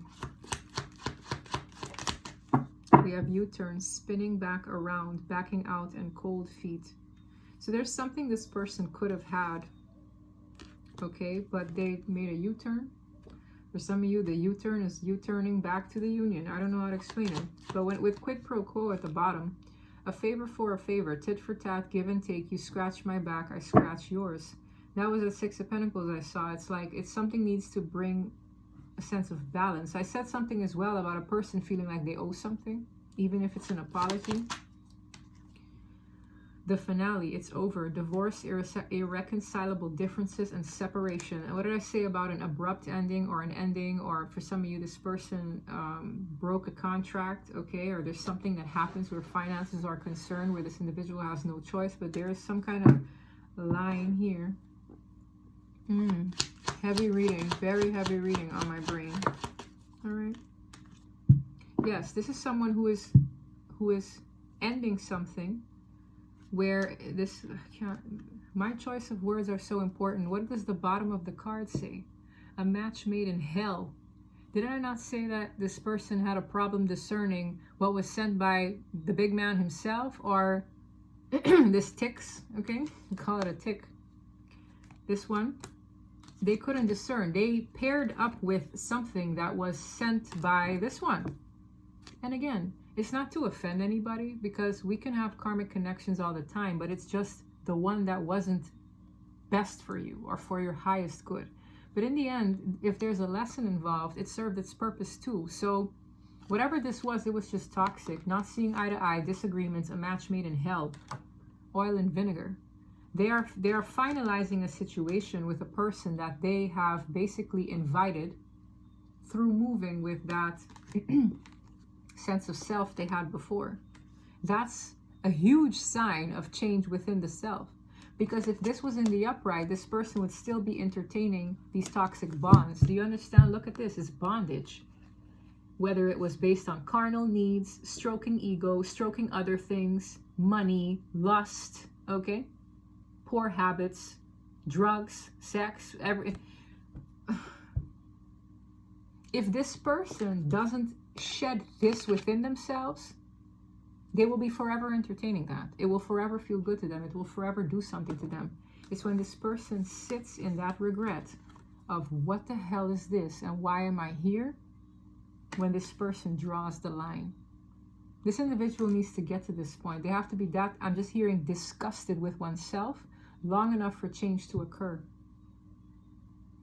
We have U-turns, spinning back around, backing out, and cold feet. So there's something this person could have had, okay, but they made a U-turn. For some of you, the U-turn is U-turning back to the union. I don't know how to explain it. But with quid pro quo at the bottom, a favor for a favor, tit for tat, give and take. You scratch my back, I scratch yours. That was at Six of Pentacles I saw. It's like something needs to bring a sense of balance. I said something as well about a person feeling like they owe something, even if it's an apology. The finale, it's over. Divorce, irreconcilable differences, and separation. And what did I say about an abrupt ending or an ending? Or for some of you, this person broke a contract, okay? Or there's something that happens where finances are concerned, where this individual has no choice, but there is some kind of line here. Heavy reading, very heavy reading on my brain. All right. Yes, this is someone who is ending something. Where this, my choice of words are so important. What does the bottom of the card say? A match made in hell. Did I not say that this person had a problem discerning what was sent by the big man himself or this ticks, okay? We call it a tick. This one, they couldn't discern. They paired up with something that was sent by this one. And again, it's not to offend anybody, because we can have karmic connections all the time, but it's just the one that wasn't best for you or for your highest good. But in the end, if there's a lesson involved, it served its purpose too. So whatever this was, it was just toxic. Not seeing eye to eye, disagreements, a match made in hell, oil and vinegar. They are finalizing a situation with a person that they have basically invited through moving with that sense of self they had before. That's a huge sign of change within the self, because if this was in the upright, this person would still be entertaining these toxic bonds. Do you understand? Look at this. It's bondage, whether it was based on carnal needs, stroking ego, stroking other things, money, lust, okay, poor habits, drugs, sex, if this person doesn't shed this within themselves, they will be forever entertaining that. It will forever feel good to them. It will forever do something to them. It's when this person sits in that regret of what the hell is this and why am I here, when this person draws the line. This individual needs to get to this point. They have to be that, I'm just hearing, disgusted with oneself long enough for change to occur.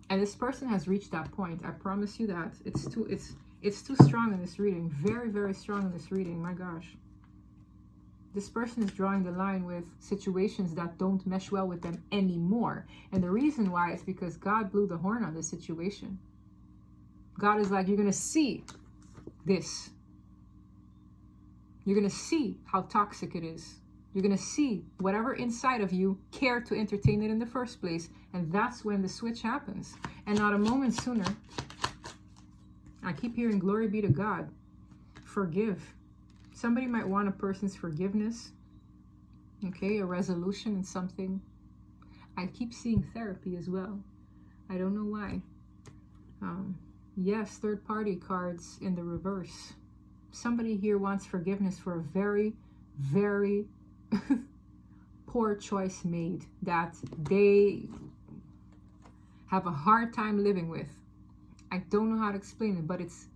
And this person has reached that point. I promise you that. It's too strong in this reading. Very, very strong in this reading. My gosh. This person is drawing the line with situations that don't mesh well with them anymore. And the reason why is because God blew the horn on this situation. God is like, you're going to see this. You're going to see how toxic it is. You're going to see whatever inside of you cared to entertain it in the first place. And that's when the switch happens. And not a moment sooner. I keep hearing glory be to God. Forgive. Somebody might want a person's forgiveness. Okay, a resolution in something. I keep seeing therapy as well. I don't know why. Yes, third party cards in the reverse. Somebody here wants forgiveness for a very, very poor choice made that they have a hard time living with. I don't know how to explain it, but it's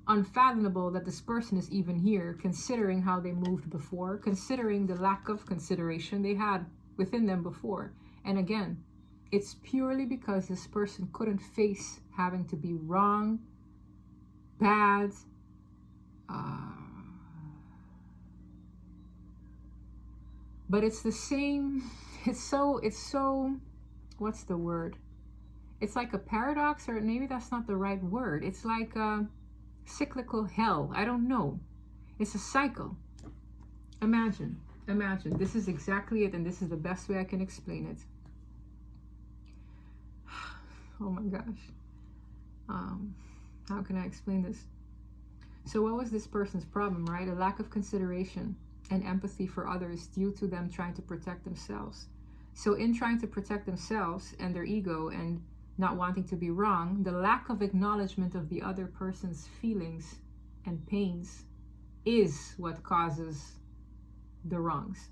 unfathomable that this person is even here, considering how they moved before, considering the lack of consideration they had within them before. And again, it's purely because this person couldn't face having to be wrong, bad, but it's the same. It's so, what's the word? It's like a paradox, or maybe that's not the right word. It's like a cyclical hell. I don't know. It's a cycle. Imagine. This is exactly it, and this is the best way I can explain it. Oh my gosh. How can I explain this? So what was this person's problem, right? A lack of consideration and empathy for others due to them trying to protect themselves. So in trying to protect themselves and their ego and not wanting to be wrong, the lack of acknowledgement of the other person's feelings and pains is what causes the wrongs.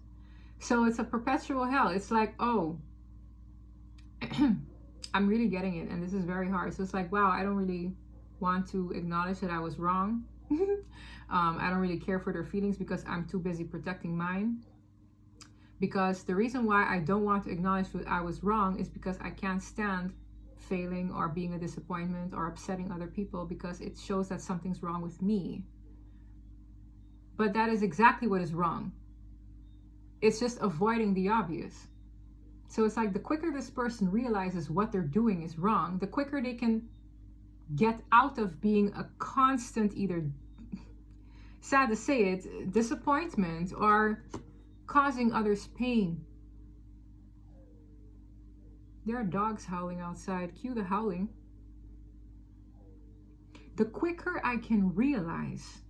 So it's a perpetual hell. It's like, oh, I'm really getting it, and this is very hard. So it's like, wow, I don't really want to acknowledge that I was wrong. I don't really care for their feelings because I'm too busy protecting mine. Because the reason why I don't want to acknowledge that I was wrong is because I can't stand failing or being a disappointment or upsetting other people, because it shows that something's wrong with me. But that is exactly what is wrong. It's just avoiding the obvious. So it's like the quicker this person realizes what they're doing is wrong, the quicker they can get out of being a constant, either, sad to say it, disappointment or causing others pain. There are dogs howling outside. Cue the howling. The quicker I can realize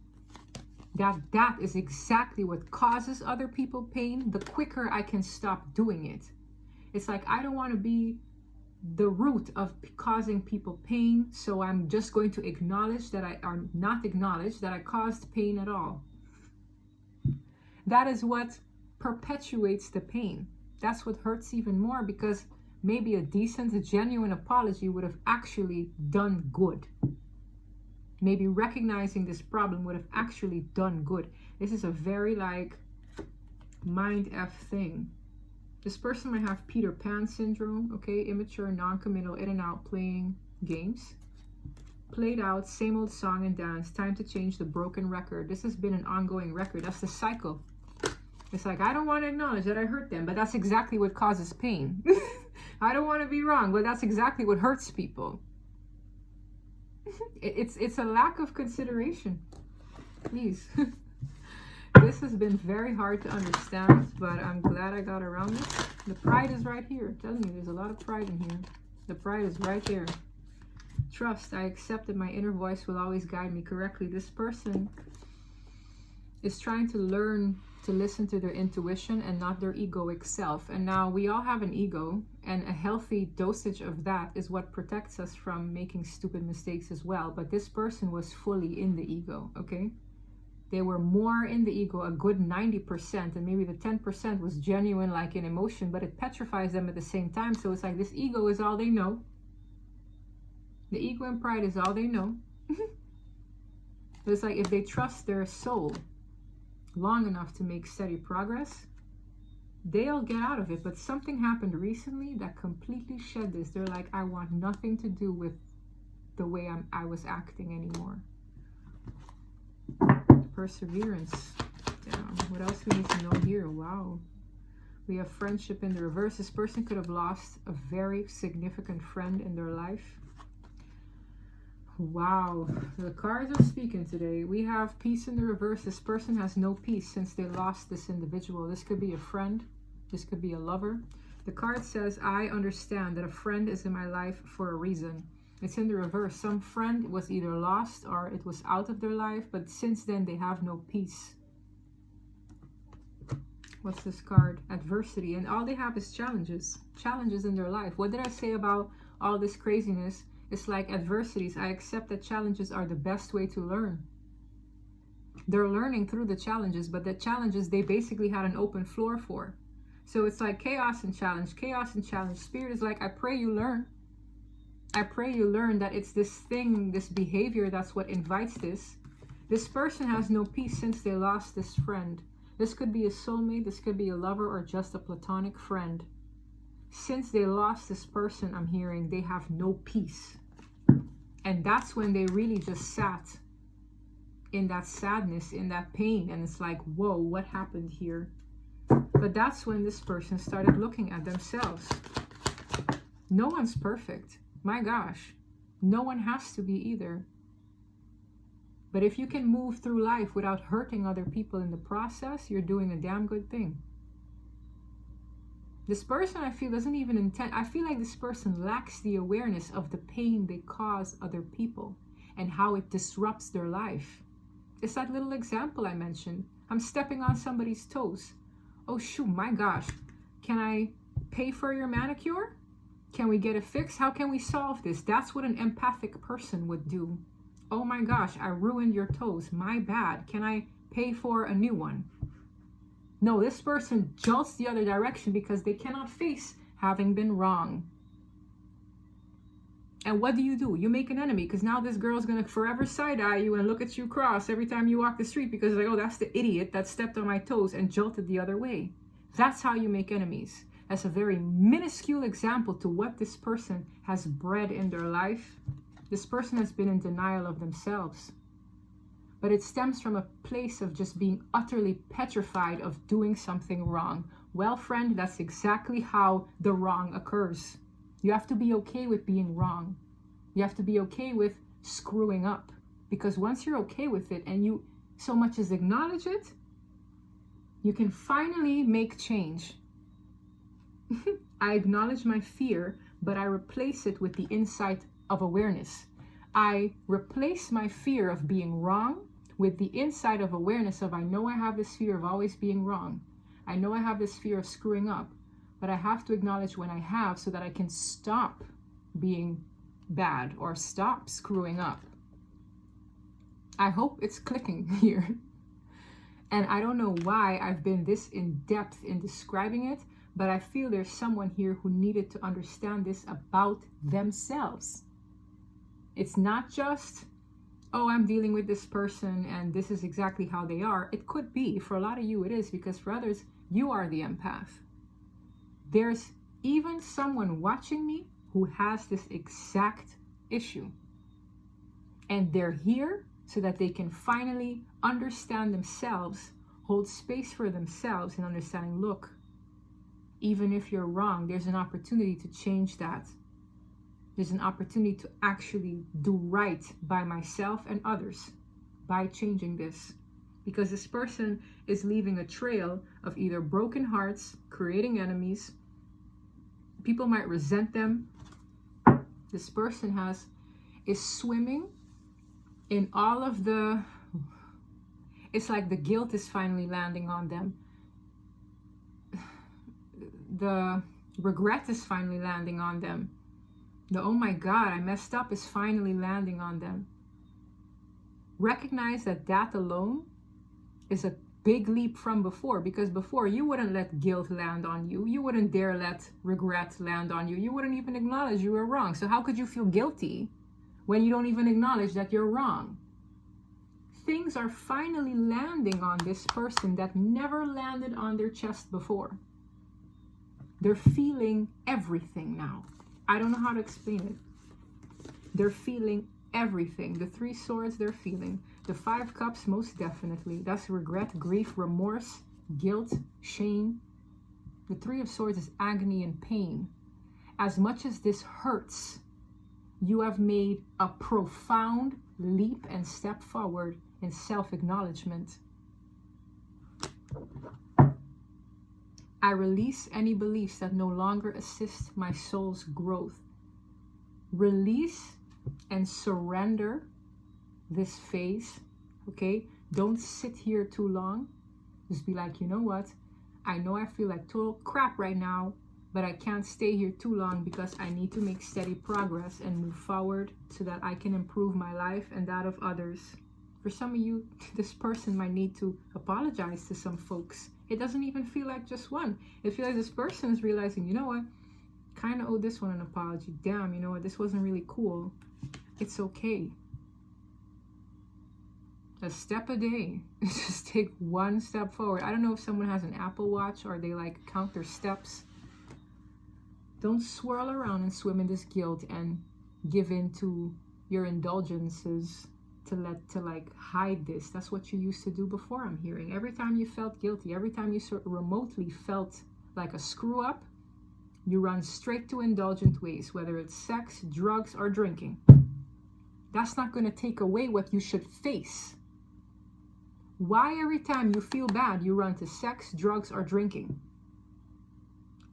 that that is exactly what causes other people pain, the quicker I can stop doing it. It's like, I don't want to be the root of causing people pain, so I'm just going to acknowledge that I caused pain at all. That is what perpetuates the pain. That's what hurts even more, because maybe a decent, genuine apology would have actually done good. Maybe recognizing this problem would have actually done good. This is a very like mind F thing. This person might have Peter Pan syndrome, okay? Immature, non-committal, in and out, playing games. Played out, same old song and dance, time to change the broken record. This has been an ongoing record. That's the cycle. It's like, I don't want to acknowledge that I hurt them, but that's exactly what causes pain. I don't want to be wrong, but that's exactly what hurts people. It's a lack of consideration. Please. This has been very hard to understand, but I'm glad I got around it. The pride is right here. I'm telling you, there's a lot of pride in here. The pride is right there. Trust, I accept that my inner voice will always guide me correctly. This person is trying to learn to listen to their intuition and not their egoic self. And now we all have an ego, and a healthy dosage of that is what protects us from making stupid mistakes as well. But this person was fully in the ego, okay? They were more in the ego, a good 90%, and maybe the 10% was genuine, like in emotion, but it petrifies them at the same time. So it's like this ego is all they know. The ego and pride is all they know. It's like if they trust their soul long enough to make steady progress, they'll get out of it. But something happened recently that completely shed this. They're like, I want nothing to do with the way I was acting anymore. Perseverance. Damn. What else we need to know here? Wow. We have friendship in the reverse. This person could have lost a very significant friend in their life. Wow. The cards are speaking today. We have peace in the reverse. This person has no peace since they lost this individual. This could be a friend. This could be a lover. The card says, I understand that a friend is in my life for a reason. It's in the reverse. Some friend was either lost or it was out of their life, but since then they have no peace What's this card? Adversity. And all they have is challenges. Challenges in their life. What did I say about all this craziness? It's like adversities. I accept that challenges are the best way to learn. They're learning through the challenges, but the challenges they basically had an open floor for. So it's like chaos and challenge, chaos and challenge. Spirit is like, I pray you learn. I pray you learn that it's this thing, this behavior, that's what invites this. This person has no peace since they lost this friend. This could be a soulmate, this could be a lover, or just a platonic friend. Since they lost this person, I'm hearing they have no peace. And that's when they really just sat in that sadness, in that pain. And it's like, whoa, what happened here? But that's when this person started looking at themselves. No one's perfect. My gosh, no one has to be either. But if you can move through life without hurting other people in the process, you're doing a damn good thing. This person, I feel, doesn't even intend. I feel like this person lacks the awareness of the pain they cause other people and how it disrupts their life. It's that little example I mentioned. I'm stepping on somebody's toes. Oh shoot, my gosh. Can I pay for your manicure? Can we get a fix? How can we solve this? That's what an empathic person would do. Oh my gosh, I ruined your toes. My bad. Can I pay for a new one? No, this person jolts the other direction because they cannot face having been wrong. And what do? You make an enemy, because now this girl's going to forever side-eye you and look at you cross every time you walk the street because like, oh, that's the idiot that stepped on my toes and jolted the other way. That's how you make enemies. That's a very minuscule example to what this person has bred in their life. This person has been in denial of themselves. But it stems from a place of just being utterly petrified of doing something wrong. Well, friend, that's exactly how the wrong occurs. You have to be okay with being wrong. You have to be okay with screwing up. Because once you're okay with it and you so much as acknowledge it, you can finally make change. I acknowledge my fear, but I replace it with the insight of awareness. I replace my fear of being wrong with the insight of awareness of I know I have this fear of always being wrong. I know I have this fear of screwing up, but I have to acknowledge when I have so that I can stop being bad or stop screwing up. I hope it's clicking here. And I don't know why I've been this in depth in describing it, but I feel there's someone here who needed to understand this about themselves. It's not just, oh, I'm dealing with this person and this is exactly how they are. It could be. For a lot of you it is, because for others, you are the empath. There's even someone watching me who has this exact issue. And they're here so that they can finally understand themselves, hold space for themselves, and understanding, look, even if you're wrong, there's an opportunity to change that. There's an opportunity to actually do right by myself and others by changing this. Because this person is leaving a trail of either broken hearts, creating enemies. People might resent them. This person is swimming in all of the, it's like the guilt is finally landing on them. The regret is finally landing on them. The oh my God, I messed up is finally landing on them. Recognize that alone is a big leap from before, because before you wouldn't let guilt land on you. You wouldn't dare let regret land on you. You wouldn't even acknowledge you were wrong. So how could you feel guilty when you don't even acknowledge that you're wrong? Things are finally landing on this person that never landed on their chest before. They're feeling everything now. I don't know how to explain it. They're feeling everything. The 3 swords, they're feeling. The 5 cups, most definitely. That's regret, grief, remorse, guilt, shame. The 3 of swords is agony and pain. As much as this hurts, you have made a profound leap and step forward in self-acknowledgement. I release any beliefs that no longer assist my soul's growth. Release and surrender this phase, okay? Don't sit here too long. Just be like, you know what? I know I feel like total crap right now, but I can't stay here too long because I need to make steady progress and move forward so that I can improve my life and that of others. For some of you, this person might need to apologize to some folks. It doesn't even feel like just one. It feels like this person is realizing, you know what? Kind of owe this one an apology. Damn, you know what? This wasn't really cool. It's okay. A step a day. Just take one step forward. I don't know if someone has an Apple Watch or they like count their steps. Don't swirl around and swim in this guilt and give in to your indulgences to like hide this. That's what you used to do before, I'm hearing. Every time you felt guilty, every time you sort of remotely felt like a screw up, you run straight to indulgent ways, whether it's sex, drugs, or drinking. That's not going to take away what you should face. Why every time you feel bad, you run to sex, drugs, or drinking?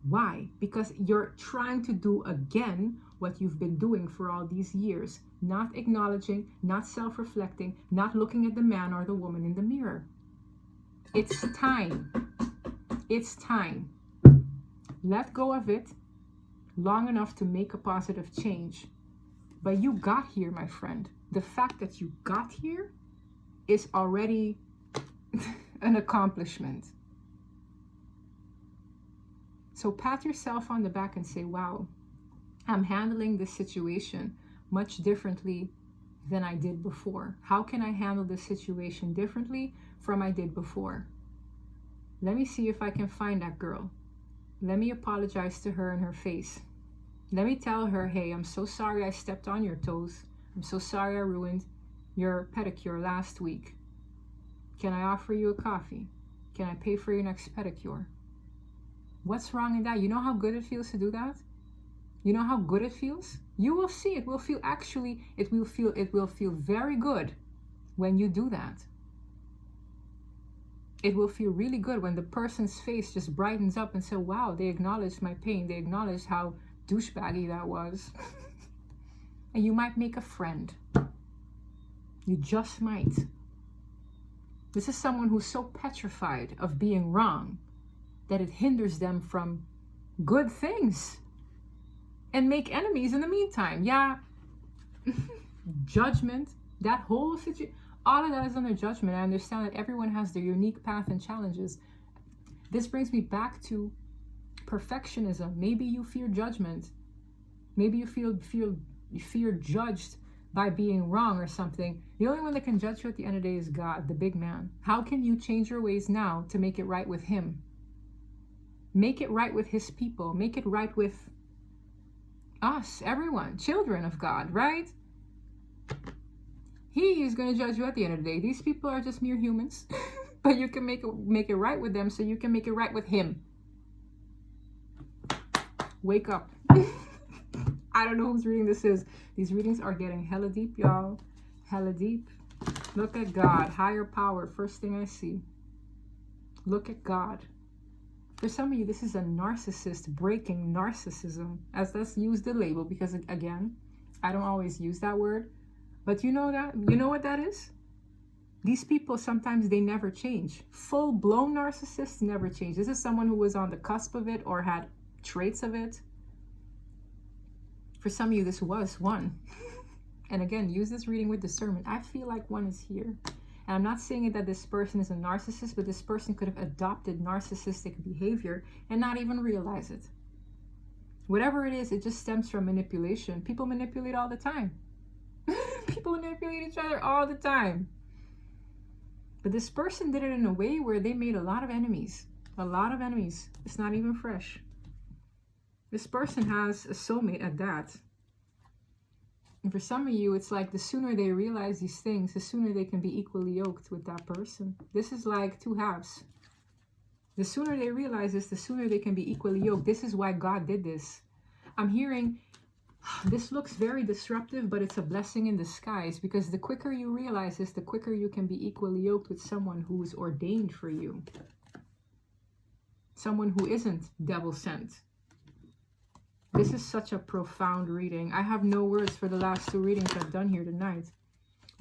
Why? Because you're trying to do again what you've been doing for all these years. Not acknowledging, not self-reflecting, not looking at the man or the woman in the mirror. It's time. It's time. Let go of it long enough to make a positive change. But you got here, my friend. The fact that you got here is already an accomplishment. So pat yourself on the back and say, wow, I'm handling this situation much differently than I did before. How can I handle this situation differently from I did before? Let me see if I can find that girl. Let me apologize to her in her face. Let me tell her, hey, I'm so sorry I stepped on your toes. I'm so sorry I ruined your pedicure last week. Can I offer you a coffee? Can I pay for your next pedicure? What's wrong in that? You know how good it feels to do that? You know how good it feels? You will see. It will feel very good when you do that. It will feel really good when the person's face just brightens up and says, wow, they acknowledged my pain. They acknowledged how douchebaggy that was. And you might make a friend. You just might. This is someone who's so petrified of being wrong that it hinders them from good things and make enemies in the meantime. Yeah, judgment, that whole situation, all of that is under judgment. I understand that everyone has their unique path and challenges. This brings me back to perfectionism. Maybe you fear judgment. Maybe you fear judged by being wrong or something. The only one that can judge you at the end of the day is God, the big man. How can you change your ways now to make it right with him? Make it right with his people. Make it right with us, everyone, children of God, right? He is going to judge you at the end of the day. These people are just mere humans, but you can make it right with them so you can make it right with him. Wake up. I don't know whose reading this is. These readings are getting hella deep, y'all. Hella deep. Look at God, higher power. First thing I see. Look at God. For some of you, this is a narcissist breaking narcissism. Let's use the label because, again, I don't always use that word. But you know what that is? These people, sometimes they never change. Full-blown narcissists never change. This is someone who was on the cusp of it or had traits of it. For some of you, this was one. And again, use this reading with discernment. I feel like one is here. And I'm not saying that this person is a narcissist, but this person could have adopted narcissistic behavior and not even realize it. Whatever it is, it just stems from manipulation. People manipulate all the time. People manipulate each other all the time. But this person did it in a way where they made a lot of enemies. A lot of enemies. It's not even fresh. This person has a soulmate at that. And for some of you, it's like the sooner they realize these things, the sooner they can be equally yoked with that person. This is like two halves. The sooner they realize this, the sooner they can be equally yoked. This is why God did this. I'm hearing, this looks very disruptive, but it's a blessing in disguise, because the quicker you realize this, the quicker you can be equally yoked with someone who is ordained for you. Someone who isn't devil sent. This is such a profound reading. I have no words for the last two readings I've done here tonight.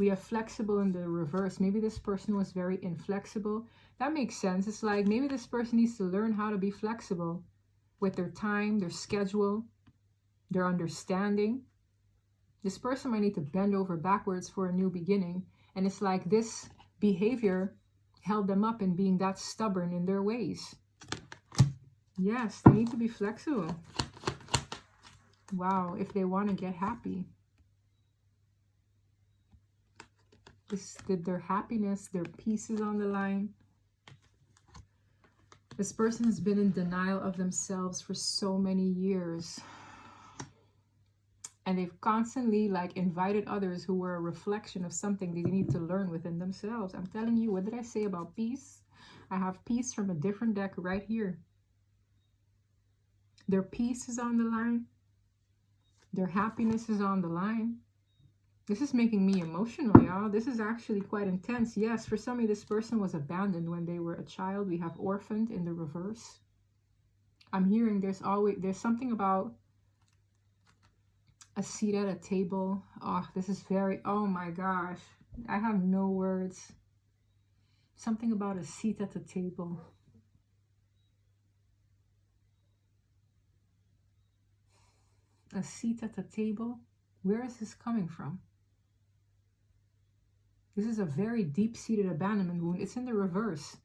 We have flexible in the reverse. Maybe this person was very inflexible. That makes sense. It's like maybe this person needs to learn how to be flexible with their time, their schedule, their understanding. This person might need to bend over backwards for a new beginning. And it's like this behavior held them up in being that stubborn in their ways. Yes, they need to be flexible. Wow, if they want to get happy. Their happiness, their peace is on the line. This person has been in denial of themselves for so many years. And they've constantly like invited others who were a reflection of something they need to learn within themselves. I'm telling you, what did I say about peace? I have peace from a different deck right here. Their peace is on the line. Their happiness is on the line. This is making me emotional, y'all. This is actually quite intense. Yes, for some of you, this person was abandoned when they were a child. We have orphaned in the reverse. I'm hearing there's something about a seat at a table. Oh, this is very, oh my gosh. I have no words. Something about a seat at the table. A seat at the table. Where is this coming from? This is a very deep-seated abandonment wound. It's in the reverse.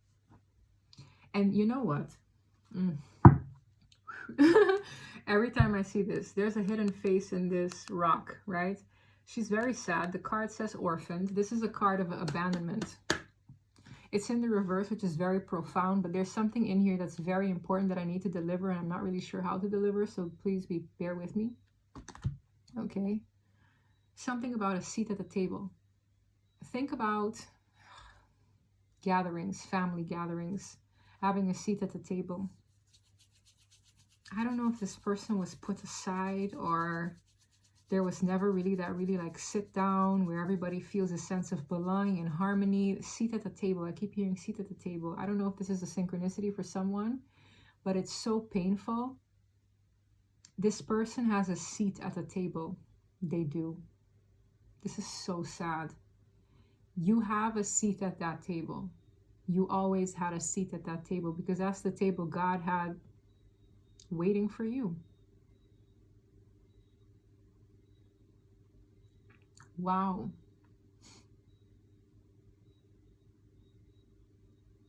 And you know what? Every time I see this, there's a hidden face in this rock, right? She's very sad. The card says orphaned. This is a card of abandonment. It's in the reverse, which is very profound, but there's something in here that's very important that I need to deliver, and I'm not really sure how to deliver, so please bear with me. Okay. Something about a seat at the table. Think about gatherings, family gatherings, having a seat at the table. I don't know if this person was put aside or there was never really that like sit down where everybody feels a sense of belonging and harmony. Seat at the table. I keep hearing seat at the table. I don't know if this is a synchronicity for someone, but it's so painful. This person has a seat at the table. They do. This is so sad. You have a seat at that table. You always had a seat at that table because that's the table God had waiting for you. Wow.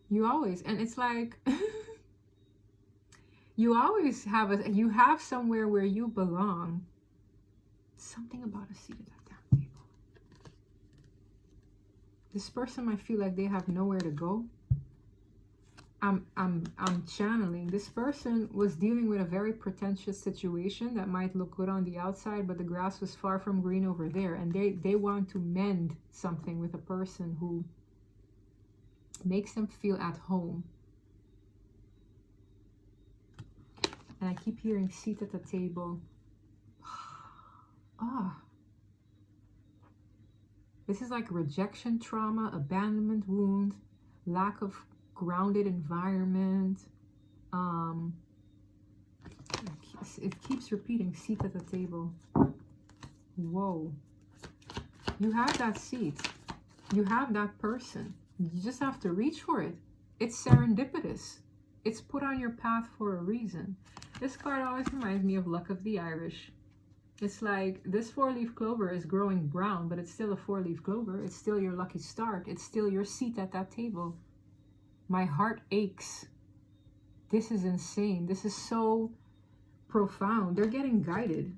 You always, and it's like, you always have you have somewhere where you belong. Something about a seat at that table. This person might feel like they have nowhere to go. I'm channeling. This person was dealing with a very pretentious situation that might look good on the outside, but the grass was far from green over there. And they want to mend something with a person who makes them feel at home. And I keep hearing seat at the table. Ah. This is like rejection trauma, abandonment wound, lack of grounded environment. It keeps repeating seat at the table. Whoa. You have that seat. You have that person. You just have to reach for it. It's serendipitous. It's put on your path for a reason. This card always reminds me of Luck of the Irish. It's like this 4-leaf clover is growing brown, but it's still a 4-leaf clover. It's still your lucky start. It's still your seat at that table. My heart aches. This is insane. This is so profound. They're getting guided.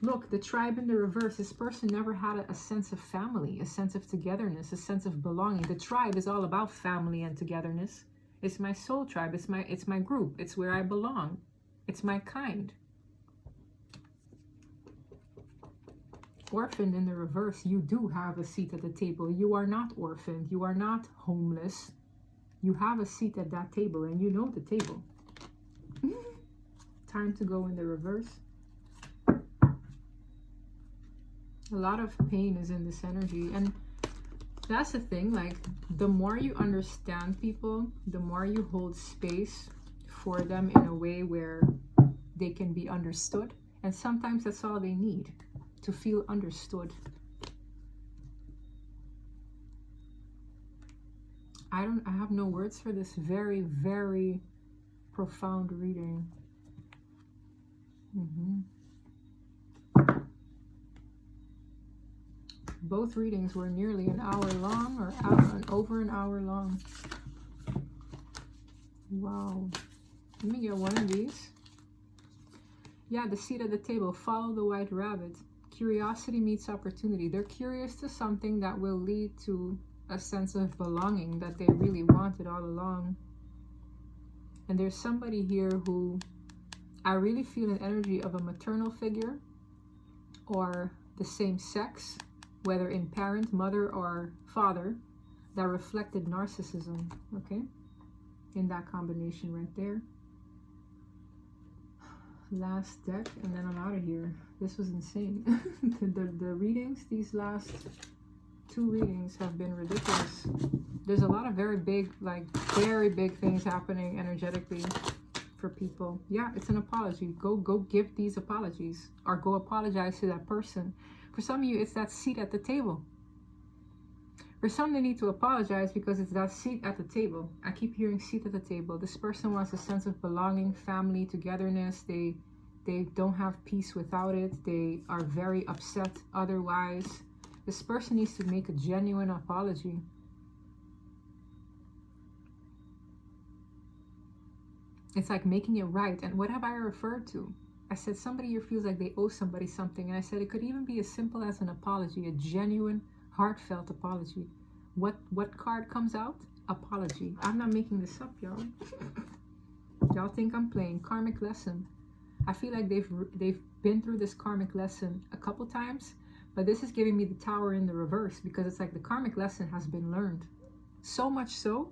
Look, the tribe in the reverse. This person never had a sense of family, a sense of togetherness, a sense of belonging. The tribe is all about family and togetherness. It's my soul tribe. It's my group. It's where I belong. It's my kind. Orphaned in the reverse. You do have a seat at the table. You are not orphaned. You are not homeless. You have a seat at that table and you know the table. Time to go in the reverse. A lot of pain is in this energy. And that's the thing, like, the more you understand people, the more you hold space for them in a way where they can be understood. And sometimes that's all they need, to feel understood. I have no words for this very, very profound reading. Both readings were nearly an hour long, or over an hour long. Wow. Let me get one of these. Yeah, the seat at the table. Follow the white rabbit. Curiosity meets opportunity. They're curious to something that will lead to a sense of belonging that they really wanted all along. And there's somebody here who I really feel an energy of a maternal figure or the same sex, whether in parent, mother, or father, that reflected narcissism, okay? In that combination right there. Last deck, and then I'm out of here. This was insane. the readings, these last 2 readings have been ridiculous. There's a lot of very big things happening energetically for people. Yeah, it's an apology. Go give these apologies, or go apologize to that person. For some of you, it's that seat at the table. For some, they need to apologize because it's that seat at the table. I keep hearing seat at the table. This person wants a sense of belonging, family, togetherness. They don't have peace without it. They are very upset otherwise. This person needs to make a genuine apology. It's like making it right. And what have I referred to? I said somebody here feels like they owe somebody something. And I said it could even be as simple as an apology, a genuine, heartfelt apology. What card comes out? Apology. I'm not making this up, y'all. Y'all think I'm playing. Karmic lesson. I feel like they've been through this karmic lesson a couple times, but this is giving me the Tower in the reverse, because it's like the karmic lesson has been learned. So much so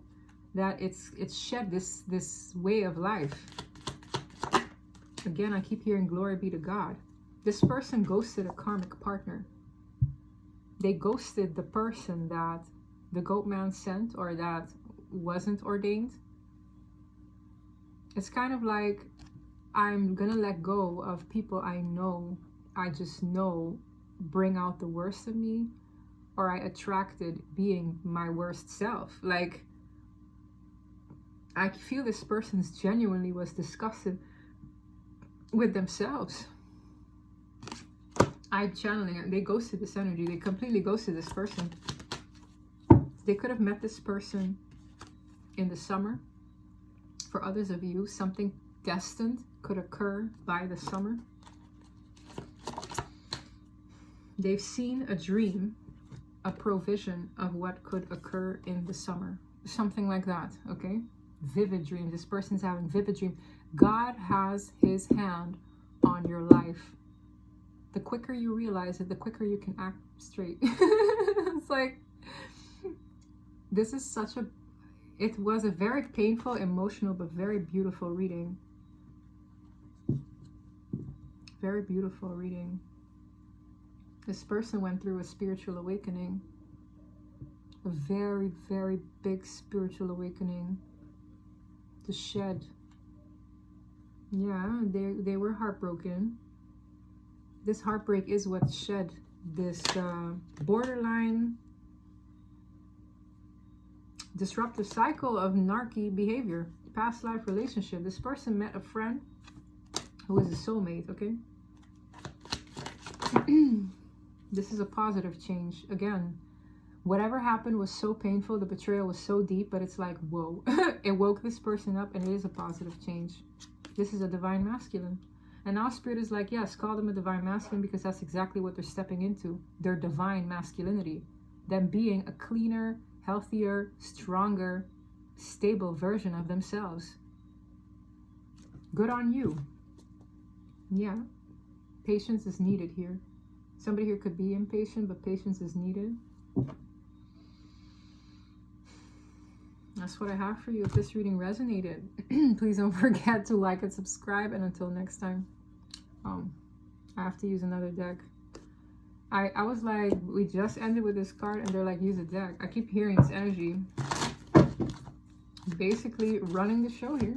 that it's shed this way of life. Again, I keep hearing glory be to God. This person ghosted a karmic partner. They ghosted the person that the goat man sent, or that wasn't ordained. It's kind of like, I'm gonna let go of people I just know bring out the worst of me, or I attracted being my worst self. Like, I feel this person's genuinely was disgusted with themselves. I'm channeling it. They ghosted this energy. They completely ghosted this person. They could have met this person in the summer. For others of you, something destined could occur by the summer. They've seen a dream, a provision of what could occur in the summer. Something like that, okay? Vivid dream. This person's having vivid dream. God has his hand on your life. The quicker you realize it, the quicker you can act straight. It's like, this is such a, it was a very painful, emotional, but very beautiful reading. Very beautiful reading. This person went through a spiritual awakening. A very, very big spiritual awakening. To shed. Yeah, they were heartbroken. This heartbreak is what shed this borderline disruptive cycle of narky behavior. Past life relationship. This person met a friend who is a soulmate, okay? This is a positive change. Again, whatever happened was so painful. The betrayal was so deep, but it's like, whoa. It woke this person up, and it is a positive change. This is a divine masculine. And now Spirit is like, yes, call them a divine masculine, because that's exactly what they're stepping into. Their divine masculinity. Them being a cleaner, healthier, stronger, stable version of themselves. Good on you. Yeah. Patience is needed here. Somebody here could be impatient, but patience is needed. That's what I have for you. If this reading resonated, please don't forget to like and subscribe. And until next time, I have to use another deck. I was like, we just ended with this card, and they're like, use a deck. I keep hearing this energy. Basically running the show here.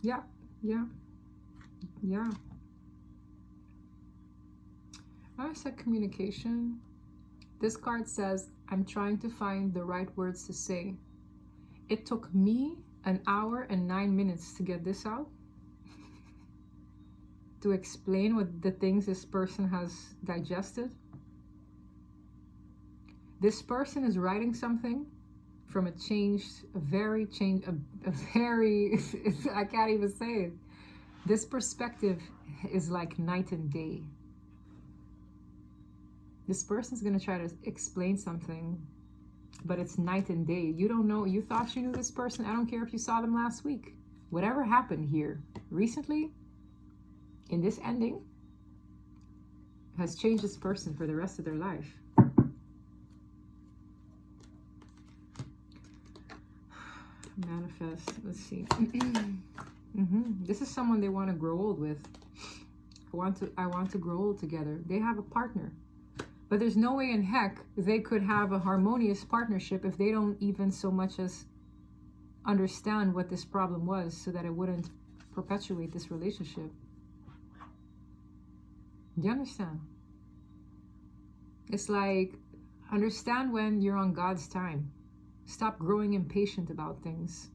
Yeah, yeah, yeah. I said communication. This card says I'm trying to find the right words to say. It took me 1 hour and 9 minutes to get this out. To explain what the things this person has digested. This person is writing something from a very, I can't even say it. This perspective is like night and day. This person's going to try to explain something, but it's night and day. You don't know. You thought you knew this person. I don't care if you saw them last week. Whatever happened here recently, in this ending, has changed this person for the rest of their life. Manifest. Let's see. This is someone they want to grow old with. I want to grow old together. They have a partner. But there's no way in heck they could have a harmonious partnership if they don't even so much as understand what this problem was, so that it wouldn't perpetuate this relationship. Do you understand? It's like, understand when you're on God's time. Stop growing impatient about things.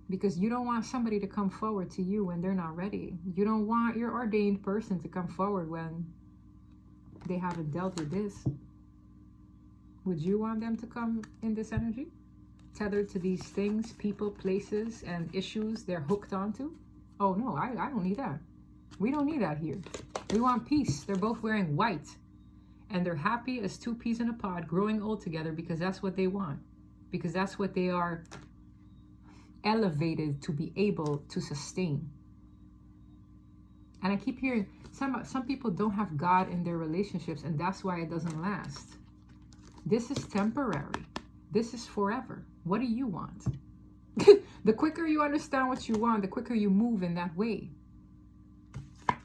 Because you don't want somebody to come forward to you when they're not ready. You don't want your ordained person to come forward when they haven't dealt with this. Would you want them to come in this energy? Tethered to these things, people, places, and issues they're hooked onto? Oh no, I don't need that. We don't need that here. We want peace. They're both wearing white. And they're happy as 2 peas in a pod, growing old together, because that's what they want. Because that's what they are elevated to be able to sustain. And I keep hearing, some people don't have God in their relationships, and that's why it doesn't last. This is temporary. This is forever. What do you want? The quicker you understand what you want, the quicker you move in that way.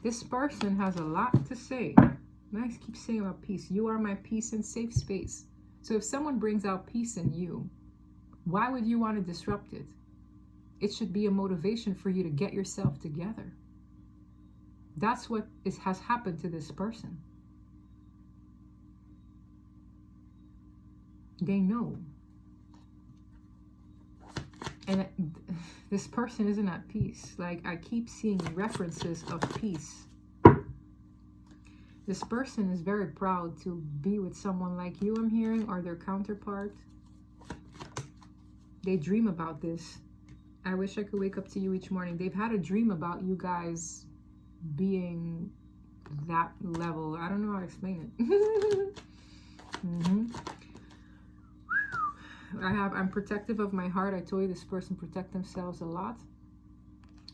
This person has a lot to say. And I keep saying about peace. You are my peace and safe space. So if someone brings out peace in you, why would you want to disrupt it? It should be a motivation for you to get yourself together. That's what has happened to this person. They know. And this person isn't at peace. Like, I keep seeing references of peace. This person is very proud to be with someone like you, I'm hearing, or their counterpart. They dream about this. I wish I could wake up to you each morning. They've had a dream about you guys being that level. I don't know how to explain it. I'm protective of my heart. I told you this person protect themselves a lot.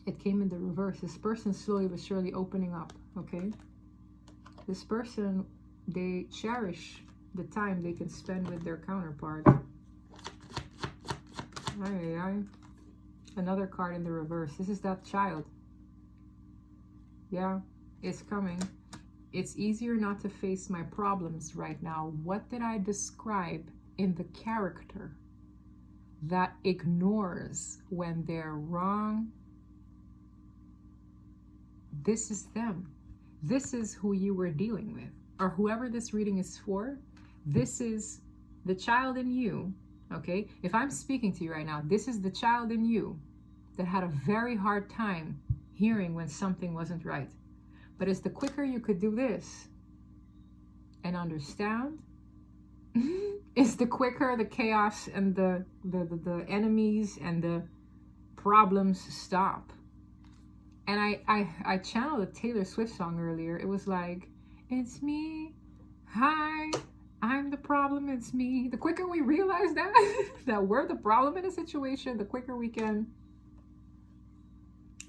It came in the reverse. This person slowly but surely opening up, okay? This person, they cherish the time they can spend with their counterpart. Another card in the reverse. This is that child. Yeah, it's coming. It's easier not to face my problems right now. What did I describe in the character that ignores when they're wrong? This is them. This is who you were dealing with, or whoever this reading is for. This is the child in you, okay? If I'm speaking to you right now, this is the child in you that had a very hard time hearing when something wasn't right. But it's the quicker you could do this and understand, it's the quicker the chaos and the enemies and the problems stop. And I channeled a Taylor Swift song earlier. It was like, it's me, hi, I'm the problem, it's me. The quicker we realize that we're the problem in a situation, the quicker we can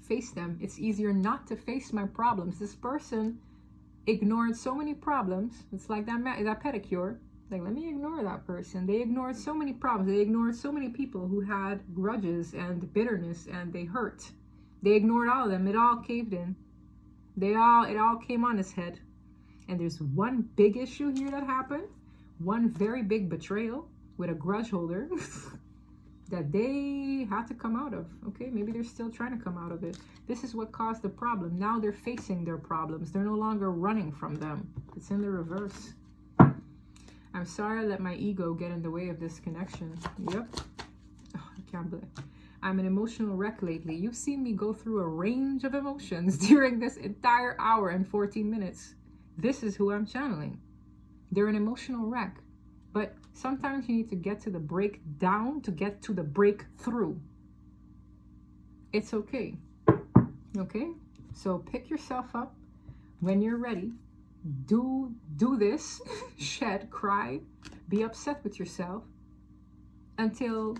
face them. It's easier not to face my problems. This person ignored so many problems. It's like that pedicure. Like, let me ignore that person. They ignored so many problems. They ignored so many people who had grudges and bitterness, and they hurt. They ignored all of them. It all caved in. It all came on his head. And there's one big issue here that happened. One very big betrayal with a grudge holder that they had to come out of. Okay, maybe they're still trying to come out of it. This is what caused the problem. Now they're facing their problems. They're no longer running from them. It's in the reverse. I'm sorry I let my ego get in the way of this connection. Yep. Oh, I can't believe it. I'm an emotional wreck lately. You've seen me go through a range of emotions during this entire hour and 14 minutes. This is who I'm channeling. They're an emotional wreck. But sometimes you need to get to the breakdown to get to the breakthrough. It's okay. Okay? So pick yourself up when you're ready. Do this. Shed, cry, be upset with yourself until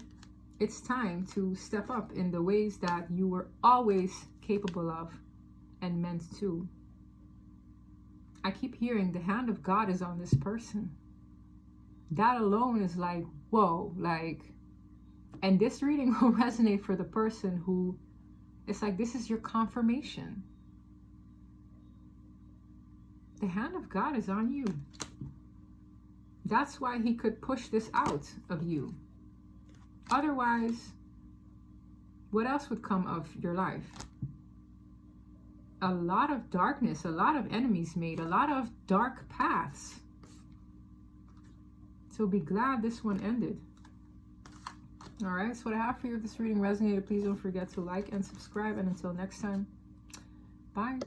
it's time to step up in the ways that you were always capable of and meant to. I keep hearing the hand of God is on this person. That alone is like, whoa, like, and this reading will resonate for the person who, it's like, this is your confirmation. The hand of God is on you. That's why he could push this out of you. Otherwise, what else would come of your life? A lot of darkness, a lot of enemies made, a lot of dark paths. So be glad this one ended. All right, so what I have for you, if this reading resonated, please don't forget to like and subscribe. And until next time, bye.